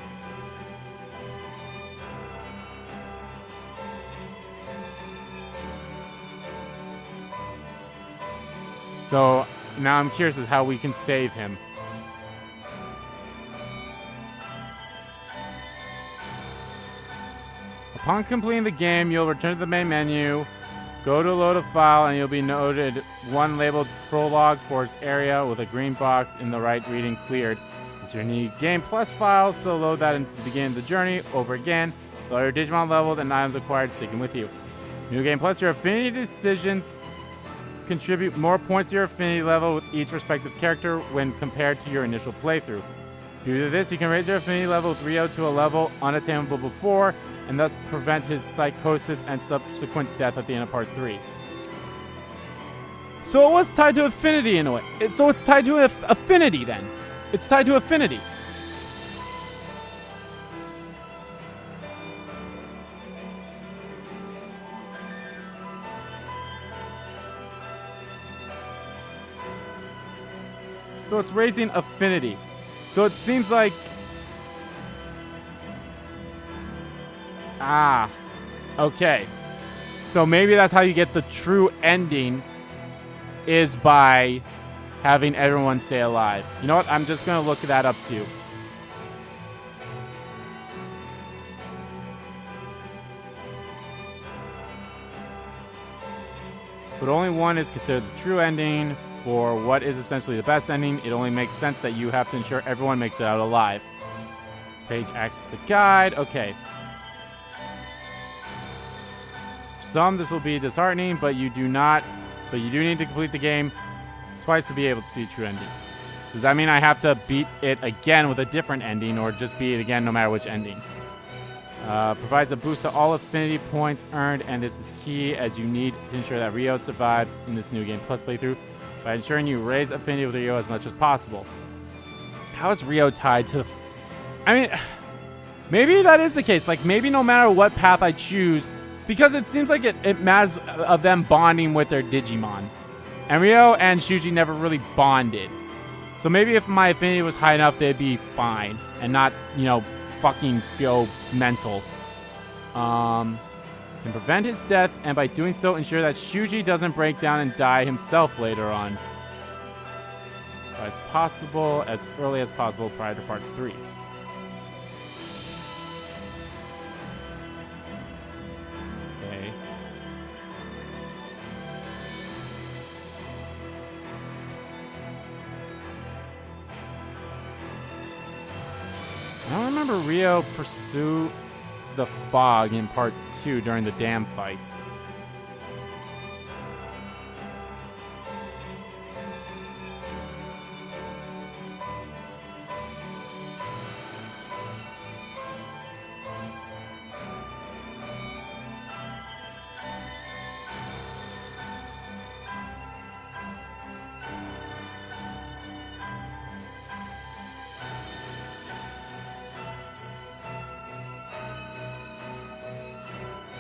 So now I'm curious as how we can save him. Upon completing the game, you'll return to the main menu, go to load a file, and you'll be noted one labeled prologue for its area with a green box in the right reading cleared. It's your new Game Plus file, so load that into the beginning of the journey over again. All your Digimon leveled and items acquired sticking with you. New Game Plus, your affinity decisions contribute more points to your affinity level with each respective character when compared to your initial playthrough. Due to this, you can raise your affinity level with Ryo to a level unattainable before, and thus prevent his psychosis and subsequent death at the end of part 3. So it was tied to affinity in a way. So it's tied to affinity then. It's tied to affinity. So it's raising affinity. So it seems like... okay. So maybe that's how you get the true ending, is by having everyone stay alive. You know what? I'm just going to look that up too. But only one is considered the true ending. For what is essentially the best ending, it only makes sense that you have to ensure everyone makes it out alive. Page acts as a guide. Okay. some this will be disheartening, but you do need to complete the game twice to be able to see true ending. Does that mean I have to beat it again with a different ending, or just beat it again no matter which ending? Provides a boost to all affinity points earned, and this is key as you need to ensure that Rio survives in this new game plus playthrough by ensuring you raise affinity with Rio as much as possible. How is Rio tied to the... I mean, maybe that is the case. Like, maybe no matter what path I choose, because it seems like it matters of them bonding with their Digimon. And Rio and Shuji never really bonded. So maybe if my affinity was high enough, they'd be fine and not, you know, fucking go mental. Can prevent his death, and by doing so, ensure that Shuji doesn't break down and die himself later on. As possible, as early as possible prior to part 3. Okay. I don't remember Rio pursue the fog in part 2 during the dam fight.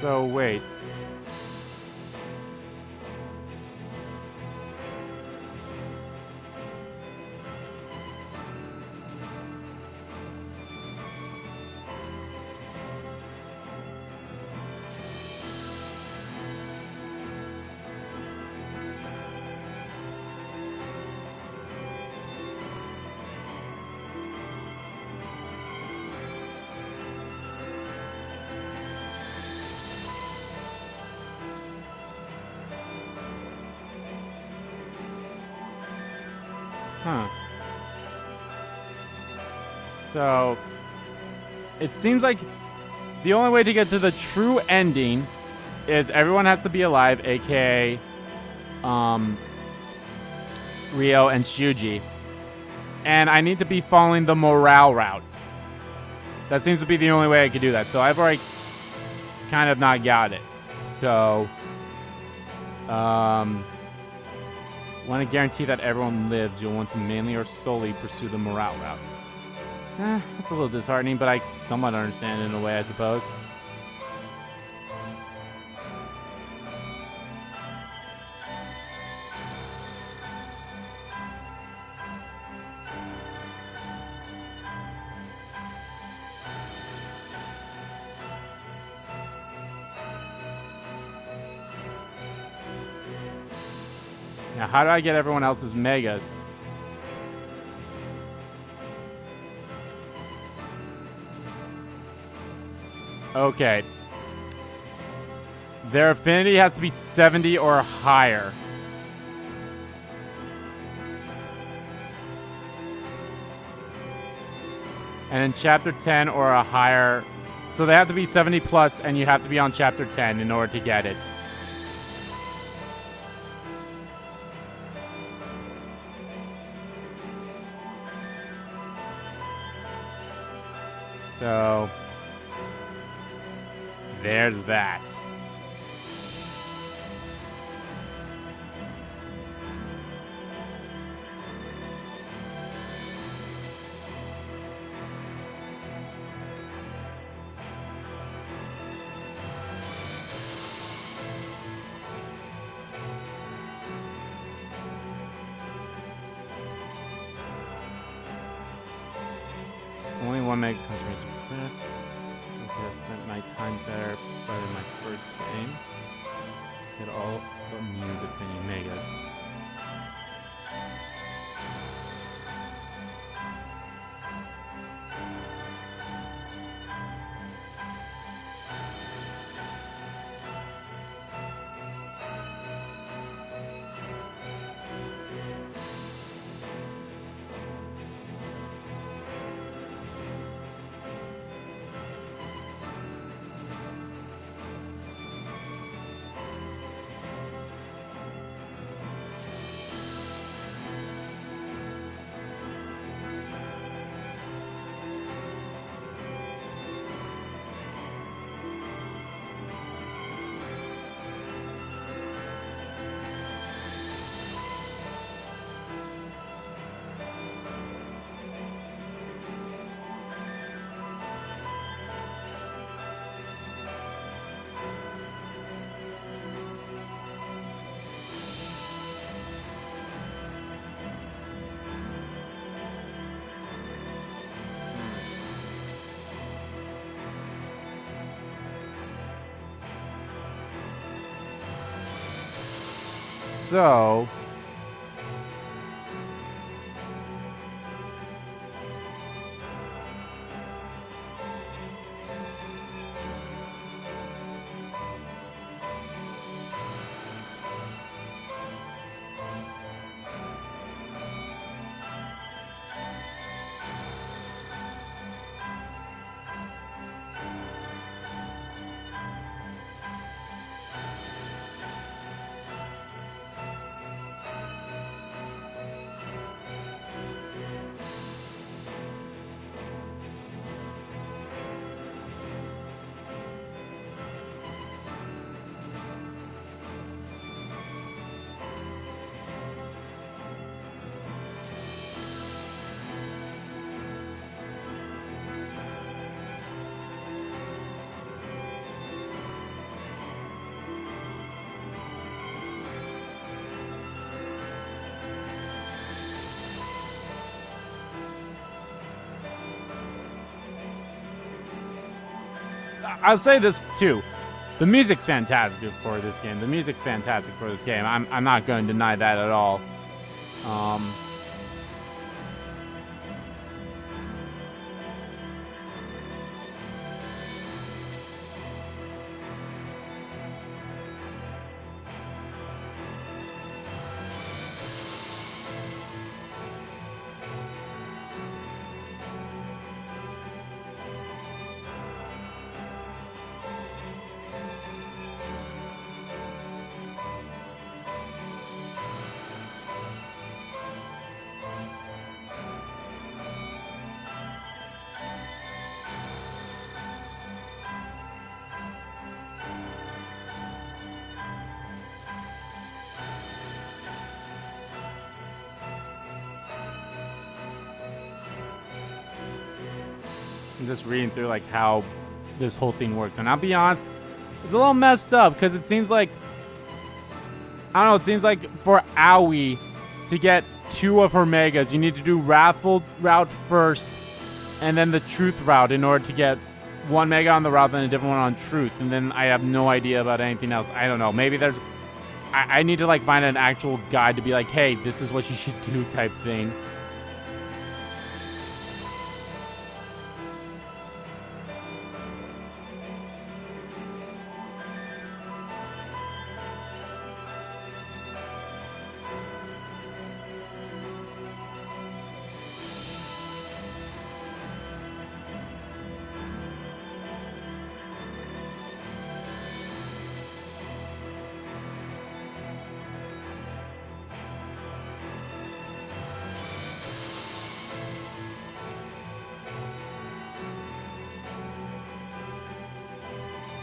So, wait. Huh. So, it seems like the only way to get to the true ending is everyone has to be alive, aka Rio and Shuji. And I need to be following the morale route. That seems to be the only way I could do that. So I've already kind of not got it. So, want to guarantee that everyone lives, you'll want to mainly or solely pursue the morale route. That's a little disheartening, but I somewhat understand it in a way, I suppose. Now, how do I get everyone else's megas? Okay. Their affinity has to be 70 or higher. And in chapter 10 or a higher. So they have to be 70 plus, and you have to be on chapter 10 in order to get it. So, there's that. Only one mega concentration. Okay, I spent my time better in my first game. Get all the music mini megas. So... I'll say this too. The music's fantastic for this game. The music's fantastic for this game. I'm not going to deny that at all. I'm just reading through like how this whole thing works, and I'll be honest, it's a little messed up because it seems like, I don't know, it seems like for Aoi to get 2 of her megas, you need to do Wrathful route first and then the Truth route in order to get 1 mega on the route and a different one on Truth, and then I have no idea about anything else. I don't know, maybe there's, I need to like find an actual guide to be like, hey, this is what you should do type thing.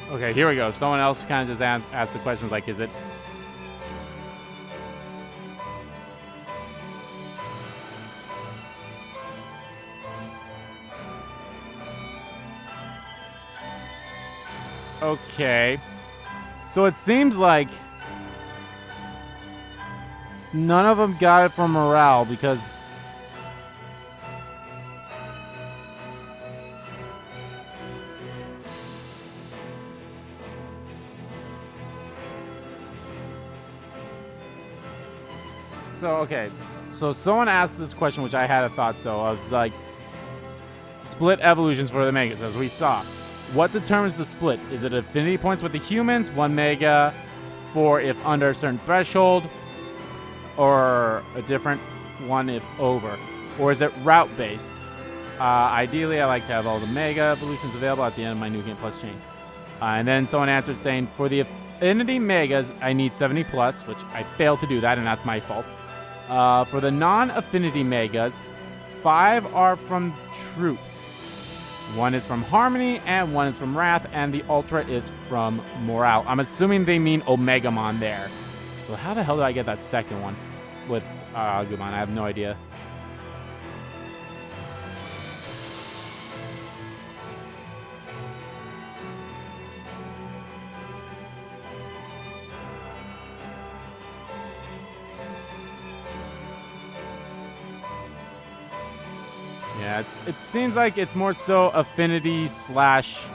Okay, here we go. Someone else kind of just asked the questions like, is it... Okay. So it seems like none of them got it from morale because... So, okay. So someone asked this question, which I had a thought so. I was like, split evolutions for the megas, as we saw. What determines the split? Is it affinity points with the humans, 1 mega for if under a certain threshold, or a different one if over? Or is it route-based? Ideally, I like to have all the mega evolutions available at the end of my New Game Plus chain. And then someone answered saying, for the affinity megas, I need 70 plus, which I failed to do that, and that's my fault. For the non-affinity megas, 5 are from Truth. 1 is from Harmony, and 1 is from Wrath, and the Ultra is from Morale. I'm assuming they mean Omegamon there. So how the hell did I get that second one with Agumon? I have no idea. Yeah, it seems like it's more so affinity slash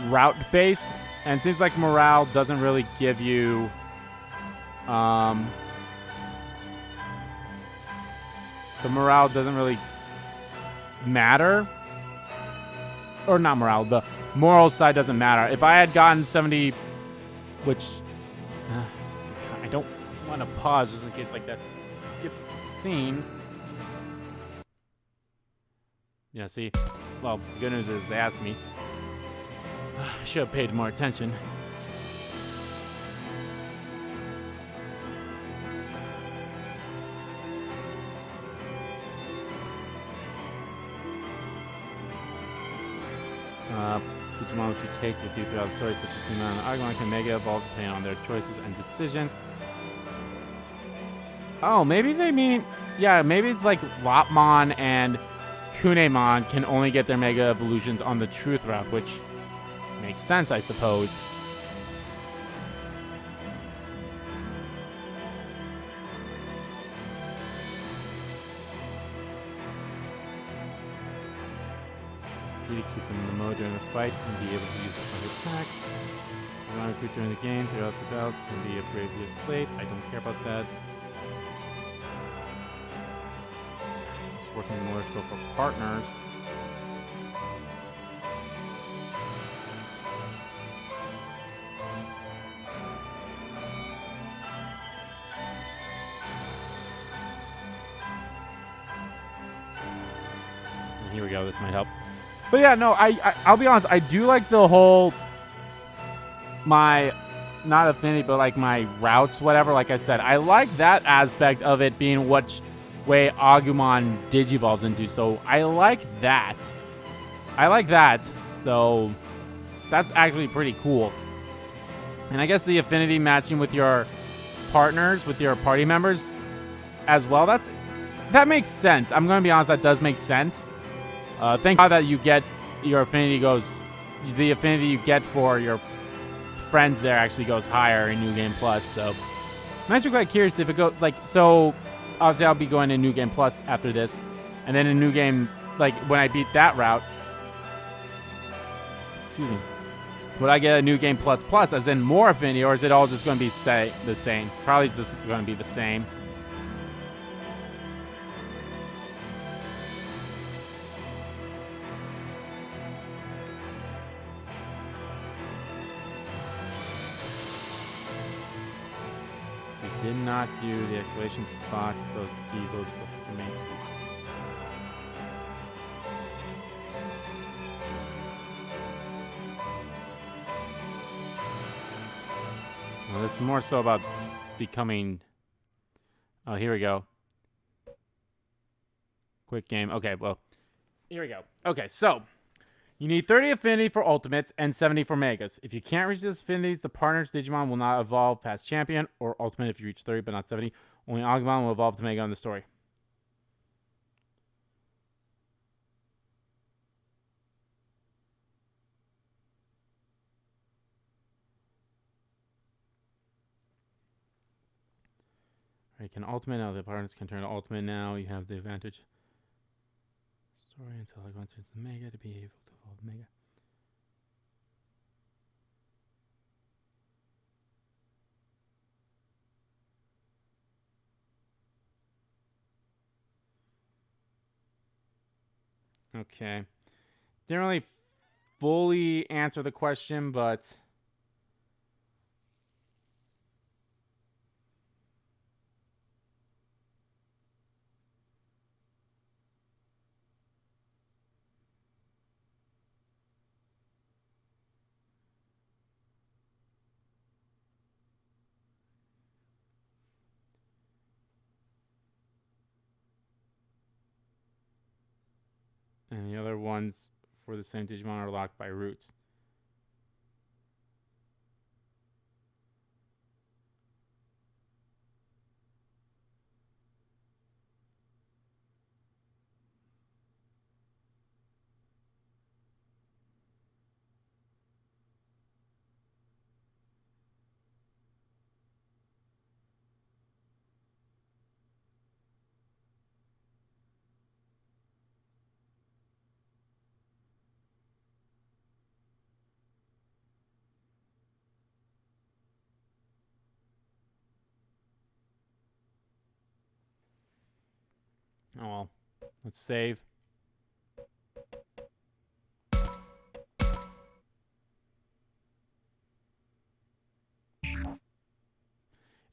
route based, and it seems like morale doesn't really give you The morale doesn't really matter. Or not morale, the moral side doesn't matter. If I had gotten 70, which I don't want to pause just in case like that skips the scene. Yeah, see? Well, the good news is they asked me. I should have paid more attention. Digimon which you take with you throughout the story, such as Digimon and Agumon, can Mega evolve depending on their choices and decisions. Oh, maybe they mean... Yeah, maybe it's like Lopmon and Kunemon can only get their Mega evolutions on the Truth Route, which makes sense, I suppose. To keep them in the mode during the fight and be able to use other attacks. If you want to recruit during the game, throughout the battles can be upgraded via slate. I don't care about that. It's working more so for partners. And here we go, this might help. But yeah, no, I'll be honest, I do like the whole, my, not affinity, but like my routes, whatever, like I said. I like that aspect of it being what way Agumon digivolves into, so I like that. So that's actually pretty cool. And I guess the affinity matching with your partners, with your party members as well, that makes sense. I'm going to be honest, that does make sense. Thank God that you get your affinity the affinity you get for your friends there actually goes higher in New Game Plus. So I'm actually quite curious if it goes so obviously I'll be going to New Game Plus after this, and then in New Game, like when I beat that route, excuse me, would I get a New Game Plus Plus as in more affinity, or is it all just going to be the same? Probably just going to be the same. Did not do the exclamation spots, those eagles will remain. Well, it's more so about becoming. Oh, here we go. Quick game. Okay, well, here we go. Okay, so you need 30 affinity for ultimates and 70 for megas. If you can't reach these affinities, the partner's Digimon will not evolve past champion or ultimate if you reach 30 but not 70. Only Agumon will evolve to mega in the story. Alright, can ultimate now. The partners can turn to ultimate now. You have the advantage. Story until Agumon turns to mega to be able to evolve mega. Okay. Didn't really fully answer the question, but and the other ones for the same Digimon are locked by roots. Oh well. Let's save.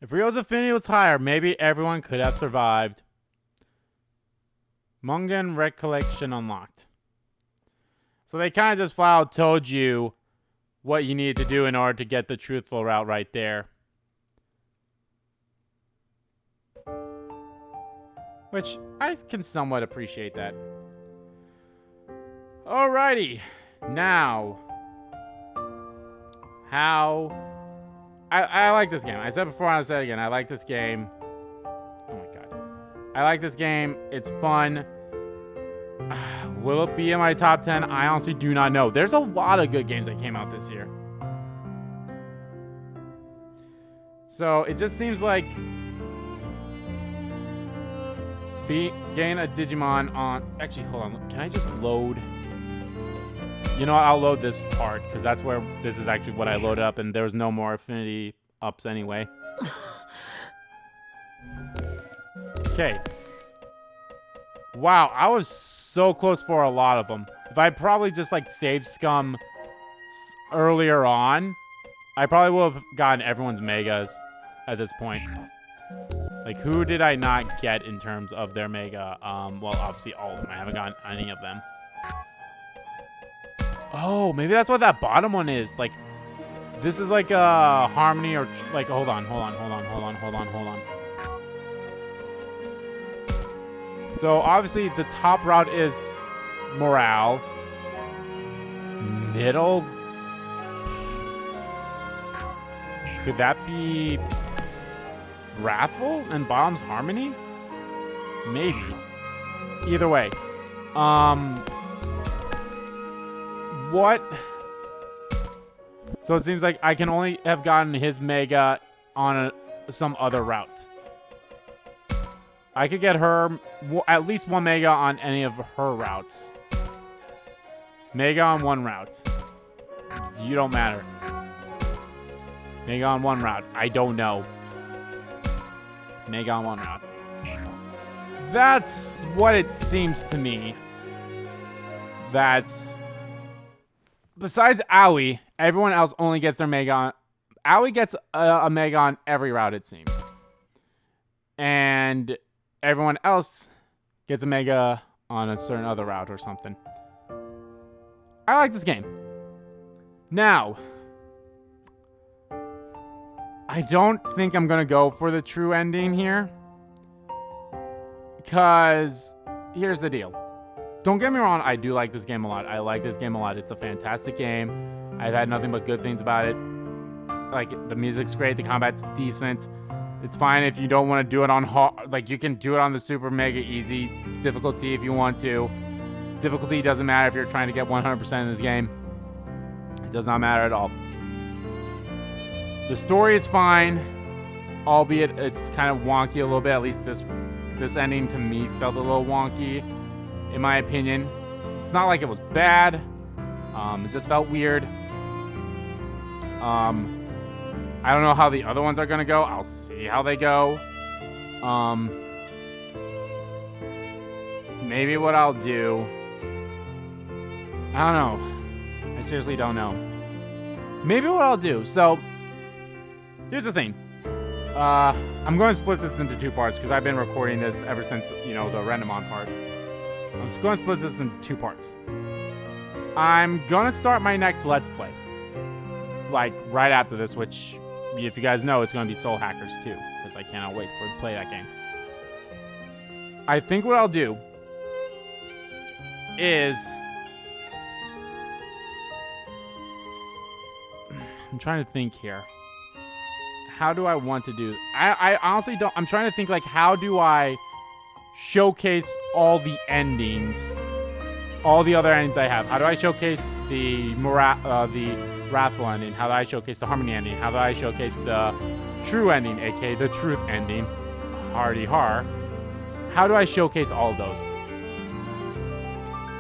If Rio's affinity was higher, maybe everyone could have survived. Mungan recollection unlocked. So they kind of just flat out told you what you need to do in order to get the truthful route right there. Which I can somewhat appreciate that. Alrighty. Now. How... I like this game. I said before, I'll say it again. I like this game. Oh my god. I like this game. It's fun. Will it be in my top 10? I honestly do not know. There's a lot of good games that came out this year. So it just seems like getting a Digimon on... Actually, hold on. Can I just load... You know what? I'll load this part, because that's where this is actually what I loaded up, and there was no more affinity ups anyway. Okay. Wow, I was so close for a lot of them. If I probably just, like, saved Scum earlier on, I probably would have gotten everyone's Megas at this point. Like, who did I not get in terms of their Mega? Well, obviously all of them. I haven't gotten any of them. Oh, maybe that's what that bottom one is. Like, this is like a harmony or like, hold on. So obviously the top route is morale. Middle. Could that be wrathful and bottom's harmony? Maybe. Either way. What? So it seems like I can only have gotten his Mega on some other route. I could get her at least one Mega on any of her routes. Mega on one route. You don't matter. Mega on one route. I don't know. Mega on one route. That's what it seems to me. That's... Besides Aoi, everyone else only gets their Mega on... Aoi gets a Mega on every route, it seems. And everyone else gets a Mega on a certain other route or something. I like this game. Now, I don't think I'm going to go for the true ending here. Because here's the deal. Don't get me wrong, I do like this game a lot. I like this game a lot. It's a fantastic game. I've had nothing but good things about it. Like, the music's great, the combat's decent. It's fine if you don't want to do it on hard. Like, you can do it on the super mega easy difficulty if you want to. Difficulty doesn't matter if you're trying to get 100% in this game. It does not matter at all. The story is fine, albeit it's kind of wonky a little bit. At least this ending to me felt a little wonky. In my opinion, it's not like it was bad. It just felt weird. I don't know how the other ones are gonna go. I'll see how they go. Maybe what I'll do... I don't know. I seriously don't know. Maybe what I'll do... So, here's the thing. I'm going to split this into two parts because I've been recording this ever since, you know, the Rendemon part. I'm just going to split this into two parts. I'm going to start my next Let's Play. Like, right after this, which, if you guys know, it's going to be Soul Hackers 2. Because I cannot wait to play that game. I think what I'll do is... I'm trying to think here. How do I want to do... I honestly don't... I'm trying to think, like, how do I showcase all the endings? All the other endings I have. How do I showcase the Wrathful ending? How do I showcase the Harmony ending? How do I showcase the True ending, aka the Truth ending? Hardy har. How do I showcase all of those?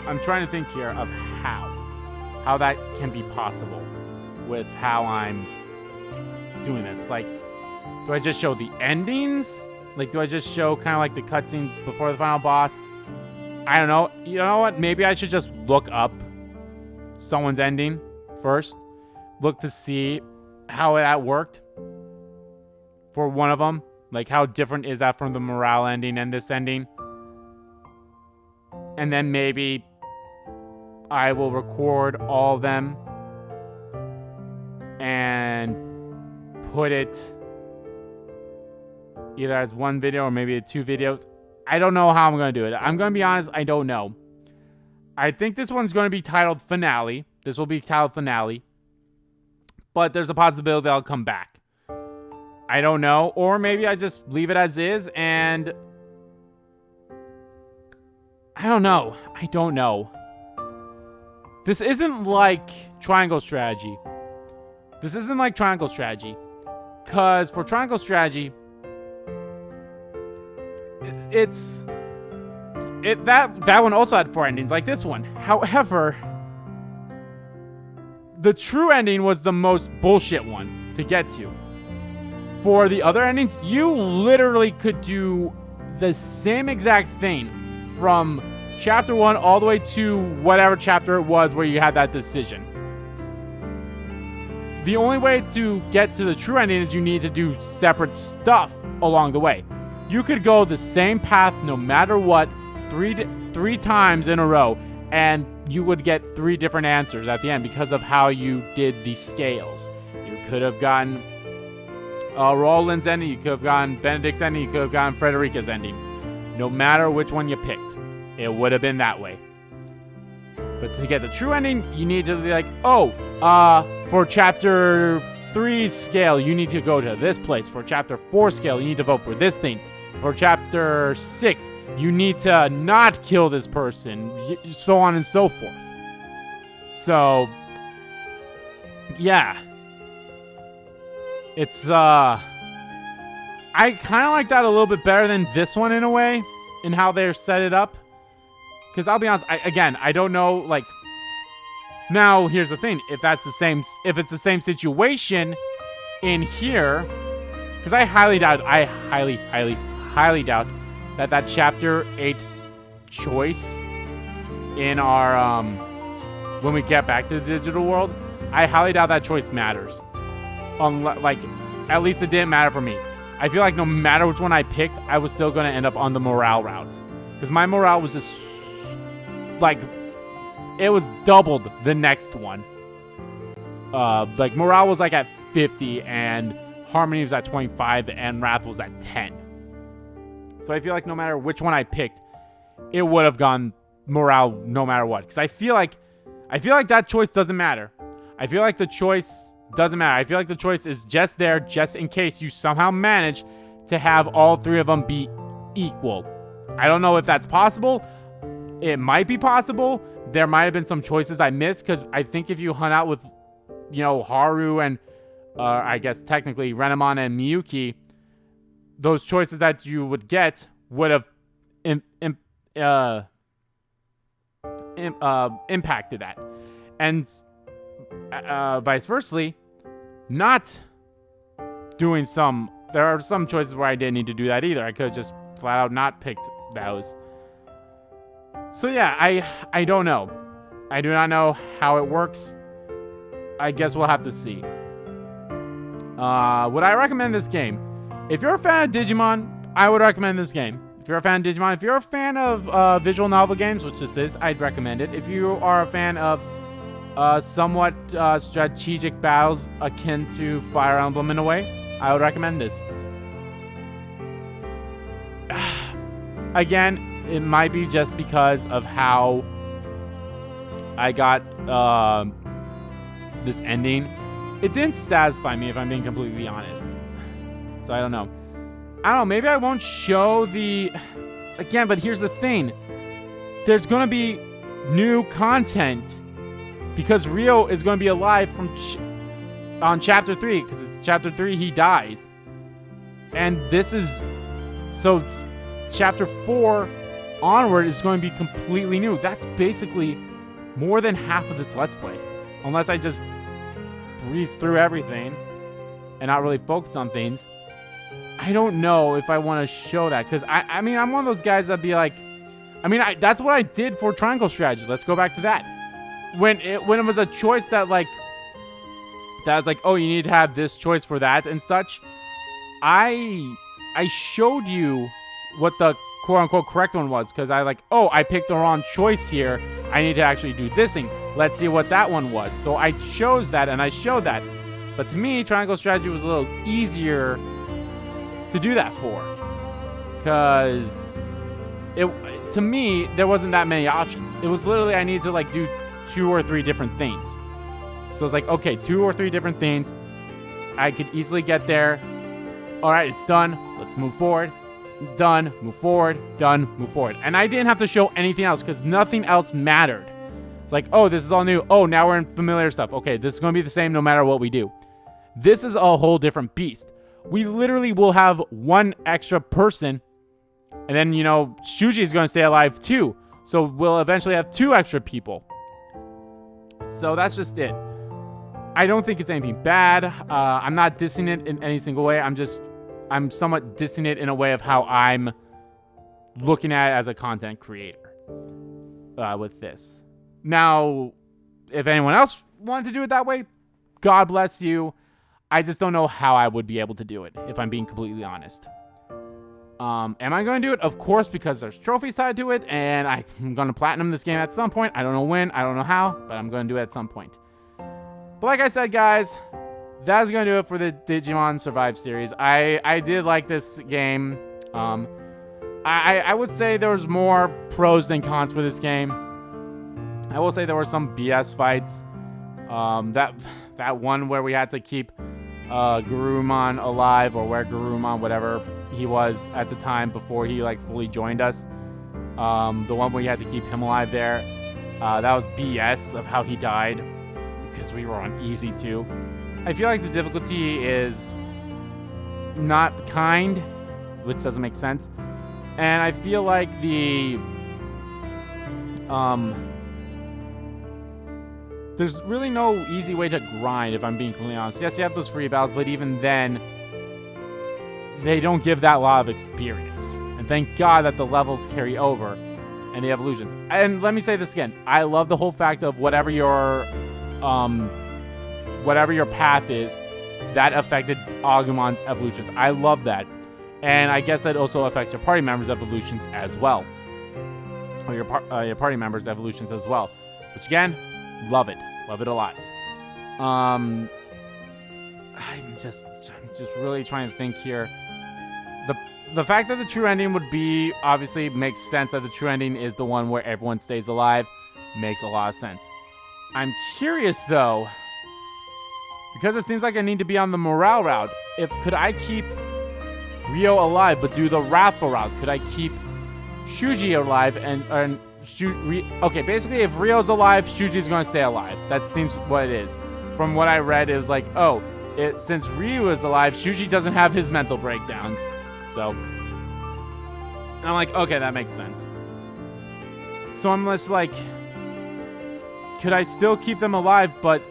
I'm trying to think here of how that can be possible with how I'm doing this. Like, do I just show the endings? Like, do I just show kind of like the cutscene before the final boss? I don't know. You know what? Maybe I should just look up someone's ending first. Look to see how that worked for one of them. Like, how different is that from the morale ending and this ending? And then maybe I will record all of them and put it either as one video or maybe 2 videos. I don't know how I'm going to do it. I'm going to be honest, I don't know. I think this one's going to be titled Finale. This will be titled Finale. But there's a possibility I'll come back. I don't know. Or maybe I just leave it as is and... I don't know. I don't know. This isn't like Triangle Strategy. This isn't like Triangle Strategy. Because for Triangle Strategy... that one also had 4 endings like this one. However, the true ending was the most bullshit one to get to. For the other endings, you literally could do the same exact thing from chapter 1 all the way to whatever chapter it was where you had that decision. The only way to get to the true ending is you need to do separate stuff along the way. You could go the same path no matter what, three times in a row, and you would get 3 different answers at the end because of how you did the scales. You could have gotten Roland's ending, you could have gotten Benedict's ending, you could have gotten Frederica's ending. No matter which one you picked, it would have been that way. But to get the true ending, you need to be like, for chapter 3's scale, you need to go to this place. For chapter 4 scale, you need to vote for this thing. For chapter 6, you need to not kill this person, so on and so forth. So, yeah. It's, I kind of like that a little bit better than this one in a way, in how they're set it up. Because I'll be honest, I don't know, like, now here's the thing, if it's the same situation in here, because I highly doubt that chapter 8 choice in our, when we get back to the digital world, I highly doubt that choice matters. Like, at least it didn't matter for me. I feel like no matter which one I picked, I was still going to end up on the morale route. Because my morale was just, like, it was doubled the next one. Like, morale was, like, at 50, and Harmony was at 25, and Wrath was at 10. So I feel like no matter which one I picked, it would have gone morale no matter what. Because I feel like that choice doesn't matter. I feel like the choice doesn't matter. I feel like the choice is just there just in case you somehow manage to have all 3 of them be equal. I don't know if that's possible. It might be possible. There might have been some choices I missed, because I think if you hung out with, Haru and, I guess technically Renamon and Miyuki, those choices that you would get would have impacted that. And vice versa, not doing there are some choices where I didn't need to do that either. I could have just flat out not picked those. So yeah, I don't know. I do not know how it works. I guess we'll have to see. Would I recommend this game? If you're a fan of Digimon, I would recommend this game. If you're a fan of Digimon, if you're a fan of visual novel games, which this is, I'd recommend it. If you are a fan of somewhat strategic battles akin to Fire Emblem in a way, I would recommend this. Again, it might be just because of how I got this ending. It didn't satisfy me, if I'm being completely honest. So I don't know. Maybe I won't show the... Again, but here's the thing. There's going to be new content. Because Rio is going to be alive on chapter 3. Because it's chapter 3, he dies. And this is... So, chapter 4 onward is going to be completely new. That's basically more than half of this Let's Play. Unless I just breeze through everything and not really focus on things. I don't know if I want to show that, because I mean, I'm one of those guys that'd be like, that's what I did for Triangle Strategy. Let's go back to that. When it was a choice that like, that's like, oh, you need to have this choice for that and such. I showed you what the quote unquote correct one was, because I picked the wrong choice here. I need to actually do this thing. Let's see what that one was. So I chose that and I showed that. But to me, Triangle Strategy was a little easier to do that for, because to me there wasn't that many options. It was literally I needed to like do 2 or 3 different things. So it's like, okay, 2 or 3 different things. I could easily get there. All right, it's done. Let's move forward. Done. Move forward. Done. Move forward. And I didn't have to show anything else because nothing else mattered. It's like, oh, this is all new. Oh, now we're in familiar stuff. Okay, this is going to be the same no matter what we do. This is a whole different beast. We literally will have 1 extra person. And then, Shuji is going to stay alive too. So we'll eventually have 2 extra people. So that's just it. I don't think it's anything bad. I'm not dissing it in any single way. I'm somewhat dissing it in a way of how I'm looking at it as a content creator with this. Now, if anyone else wanted to do it that way, God bless you. I just don't know how I would be able to do it, if I'm being completely honest. Am I going to do it? Of course, because there's trophies tied to it, and I'm going to platinum this game at some point. I don't know when, I don't know how, but I'm going to do it at some point. But like I said, guys, that's going to do it for the Digimon Survive series. I did like this game. I would say there was more pros than cons for this game. I will say there were some BS fights. That one where we had to keep Garurumon alive, or where Garurumon, whatever he was at the time before he like fully joined us. The one where you had to keep him alive there. That was BS of how he died, because we were on easy too. I feel like the difficulty is not kind, which doesn't make sense. And I feel like there's really no easy way to grind, if I'm being completely honest. Yes, you have those free battles, but even then, they don't give that lot of experience. And thank God that the levels carry over and the evolutions. And let me say this again. I love the whole fact of whatever your path is, that affected Agumon's evolutions. I love that. And I guess that also affects your party members' evolutions as well. Or your party members' evolutions as well. Which again, love it. Love it a lot. I'm just really trying to think here. The fact that the true ending would be, obviously makes sense that the true ending is the one where everyone stays alive. Makes a lot of sense. I'm curious though, because it seems like I need to be on the morale route. Could I keep Ryo alive but do the wrathful route? Could I keep Shuji alive and okay, basically if Ryo's alive, Shuji's going to stay alive. That seems what it is. From what I read, it was like, since Ryu is alive, Shuji doesn't have his mental breakdowns. So, and I'm like, okay, that makes sense. So I'm just like, could I still keep them alive but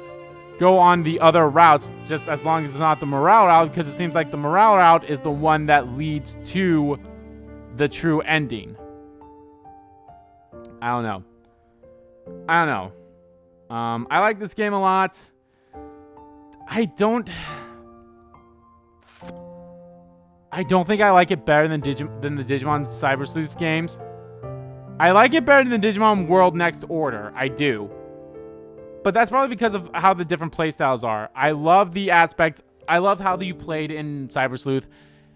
go on the other routes, just as long as it's not the morale route? Because it seems like the morale route is the one that leads to the true ending. I don't know. I like this game a lot. I don't think I like it better than the Digimon Cyber Sleuth games. I like it better than the Digimon World Next Order. I do. But that's probably because of how the different playstyles are. I love the aspects. I love how you played in Cyber Sleuth.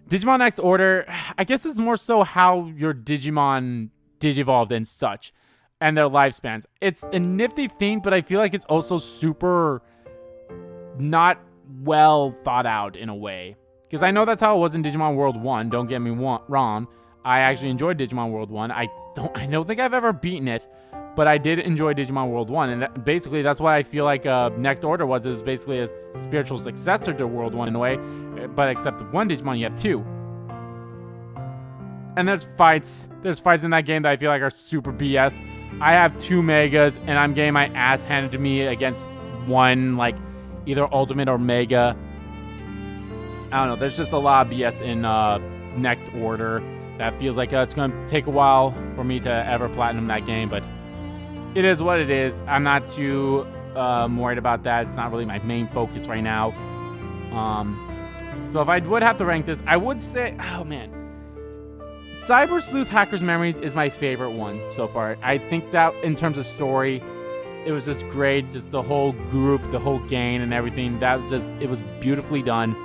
Digimon Next Order, I guess it's more so how your Digimon digivolved and such, and their lifespans. It's a nifty thing, but I feel like it's also super not well thought out in a way. Because I know that's how it was in Digimon World 1, don't get me wrong. I actually enjoyed Digimon World 1. I don't think I've ever beaten it, but I did enjoy Digimon World 1, and basically that's why I feel like Next Order is basically a spiritual successor to World 1 in a way, but except the one Digimon, you have 2. And there's fights in that game that I feel like are super BS. I have 2 Megas, and I'm getting my ass handed to me against one, like, either Ultimate or Mega. I don't know. There's just a lot of BS in Next Order that feels like it's going to take a while for me to ever platinum that game, but it is what it is. I'm not too worried about that. It's not really my main focus right now. So if I would have to rank this, I would say, oh man, Cyber Sleuth Hacker's Memories is my favorite one so far. I think that in terms of story, it was just great. Just the whole group, the whole gang and everything. That was just, it was beautifully done.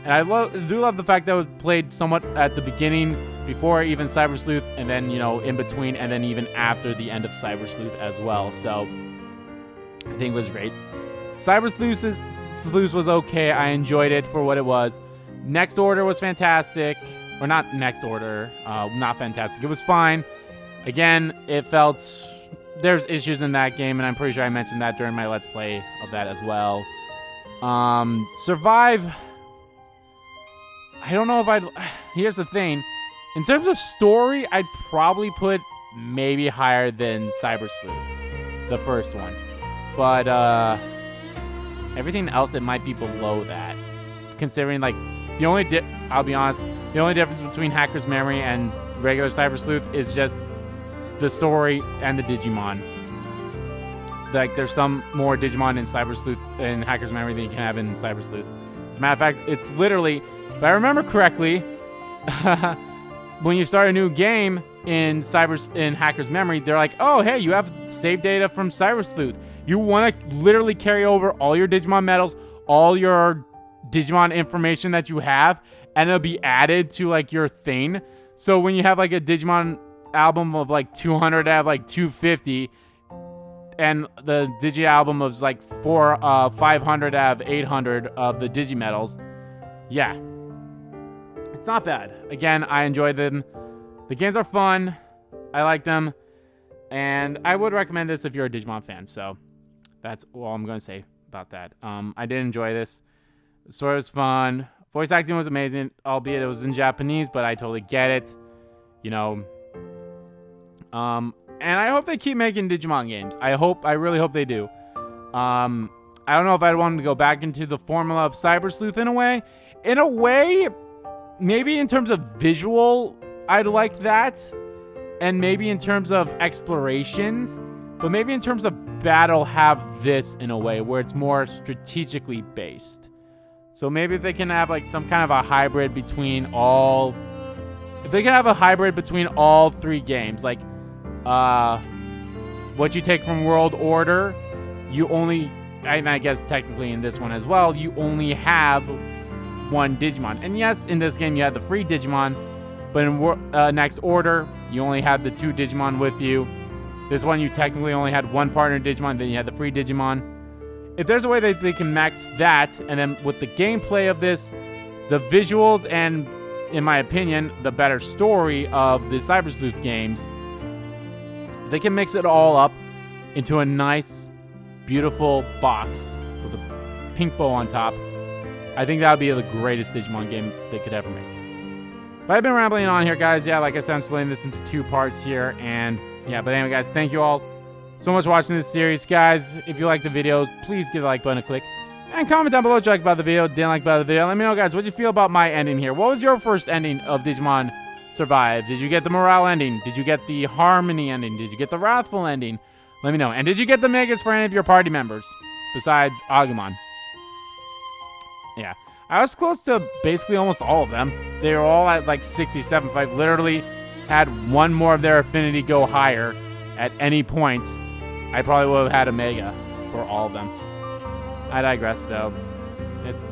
And I do love the fact that it was played somewhat at the beginning, before even Cyber Sleuth, and then, you know, in between, and then even after the end of Cyber Sleuth as well. So I think it was great. Cyber Sleuth was okay. I enjoyed it for what it was. Next Order was fantastic. Or not Next Order. Not fantastic. It was fine. Again, it felt... There's issues in that game, and I'm pretty sure I mentioned that during my Let's Play of that as well. Survive... I don't know if I'd... Here's the thing. In terms of story, I'd probably put maybe higher than Cyber Sleuth. The first one. But, everything else that might be below that, considering like the only I'll be honest, the only difference between Hacker's Memory and regular Cyber Sleuth is just the story and the Digimon. Like there's some more Digimon in Cyber Sleuth in Hacker's Memory than you can have in Cyber Sleuth. As a matter of fact, it's literally, if I remember correctly, when you start a new game in Hacker's Memory, they're like, oh hey, you have save data from Cyber Sleuth. You want to literally carry over all your Digimon medals, all your Digimon information that you have, and it'll be added to like your thing. So when you have like a Digimon album of like 200 out of like 250, and the Digi album of like 500 out of 800 of the Digi medals, yeah, it's not bad. Again, I enjoyed them. The games are fun. I like them, and I would recommend this if you're a Digimon fan. So that's all I'm going to say about that. I did enjoy this. The story was fun. Voice acting was amazing, albeit it was in Japanese, but I totally get it. You know. And I hope they keep making Digimon games. I really hope they do. I don't know if I'd want to go back into the formula of Cyber Sleuth in a way. In a way, maybe in terms of visual, I'd like that. And maybe in terms of explorations. But maybe in terms of battle, have this in a way where it's more strategically based. So maybe if they can have like some kind of a hybrid between all... If they can have a hybrid between all three games. Like, what you take from World Order, you only... And I guess technically in this one as well, you only have one Digimon. And yes, in this game you have the free Digimon. But in Next Order, you only have the 2 Digimon with you. This one, you technically only had one partner Digimon, then you had the free Digimon. If there's a way that they can max that, and then with the gameplay of this, the visuals, and, in my opinion, the better story of the Cyber Sleuth games, they can mix it all up into a nice, beautiful box with a pink bow on top. I think that would be the greatest Digimon game they could ever make. But I've been rambling on here, guys. Yeah, like I said, I'm splitting this into 2 parts here, and... yeah, but anyway, guys, thank you all so much for watching this series. Guys, if you like the video, please give the like button a click. And comment down below what you like about the video, didn't like about the video. Let me know, guys, what you feel about my ending here. What was your first ending of Digimon Survive? Did you get the morale ending? Did you get the harmony ending? Did you get the wrathful ending? Let me know. And did you get the megas for any of your party members besides Agumon? Yeah. I was close to basically almost all of them. They were all at like 67. If I literally had one more of their affinity go higher at any point, I probably would have had a mega for all of them. I digress, though.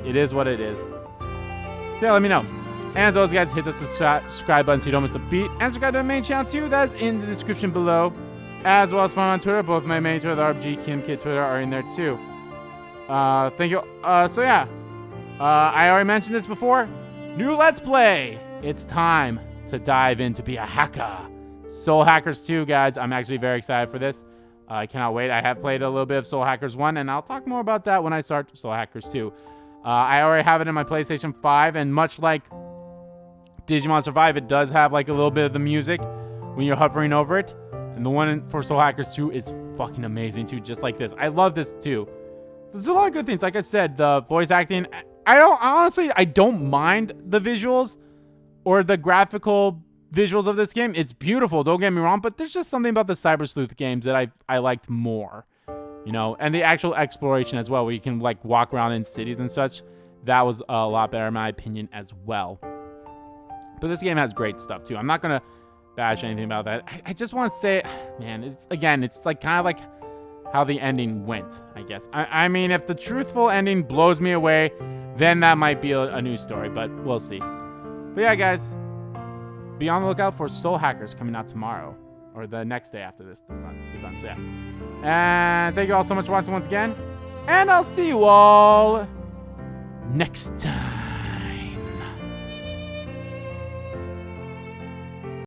It is what it is. So yeah, let me know. And as always, guys, hit the subscribe button so you don't miss a beat. And subscribe to the main channel, too. That's in the description below. As well as follow me on Twitter. Both my main Twitter, the RBG Kim Kid Twitter, are in there, too. Thank you. So yeah. I already mentioned this before. New Let's Play. It's time to dive in to be a hacker. Soul Hackers 2, guys. I'm actually very excited for this. I cannot wait. I have played a little bit of Soul Hackers 1, and I'll talk more about that when I start Soul Hackers 2. I already have it in my PlayStation 5, and much like Digimon Survive, it does have like a little bit of the music when you're hovering over it. And the one for Soul Hackers 2 is fucking amazing, too, just like this. I love this, too. There's a lot of good things. Like I said, the voice acting, I don't mind the visuals or the graphical visuals of this game. It's beautiful, don't get me wrong, but there's just something about the Cyber Sleuth games that I liked more, you know, and the actual exploration as well, where you can like walk around in cities and such. That was a lot better in my opinion as well. But this game has great stuff too. I'm not gonna bash anything about that. I just want to say, man, it's like kind of like how the ending went, I guess. I mean, if the truthful ending blows me away, then that might be a new story, but we'll see. But yeah, guys, be on the lookout for Soul Hackers coming out tomorrow, or the next day after this is done. So yeah. And thank you all so much for watching once again, and I'll see you all next time.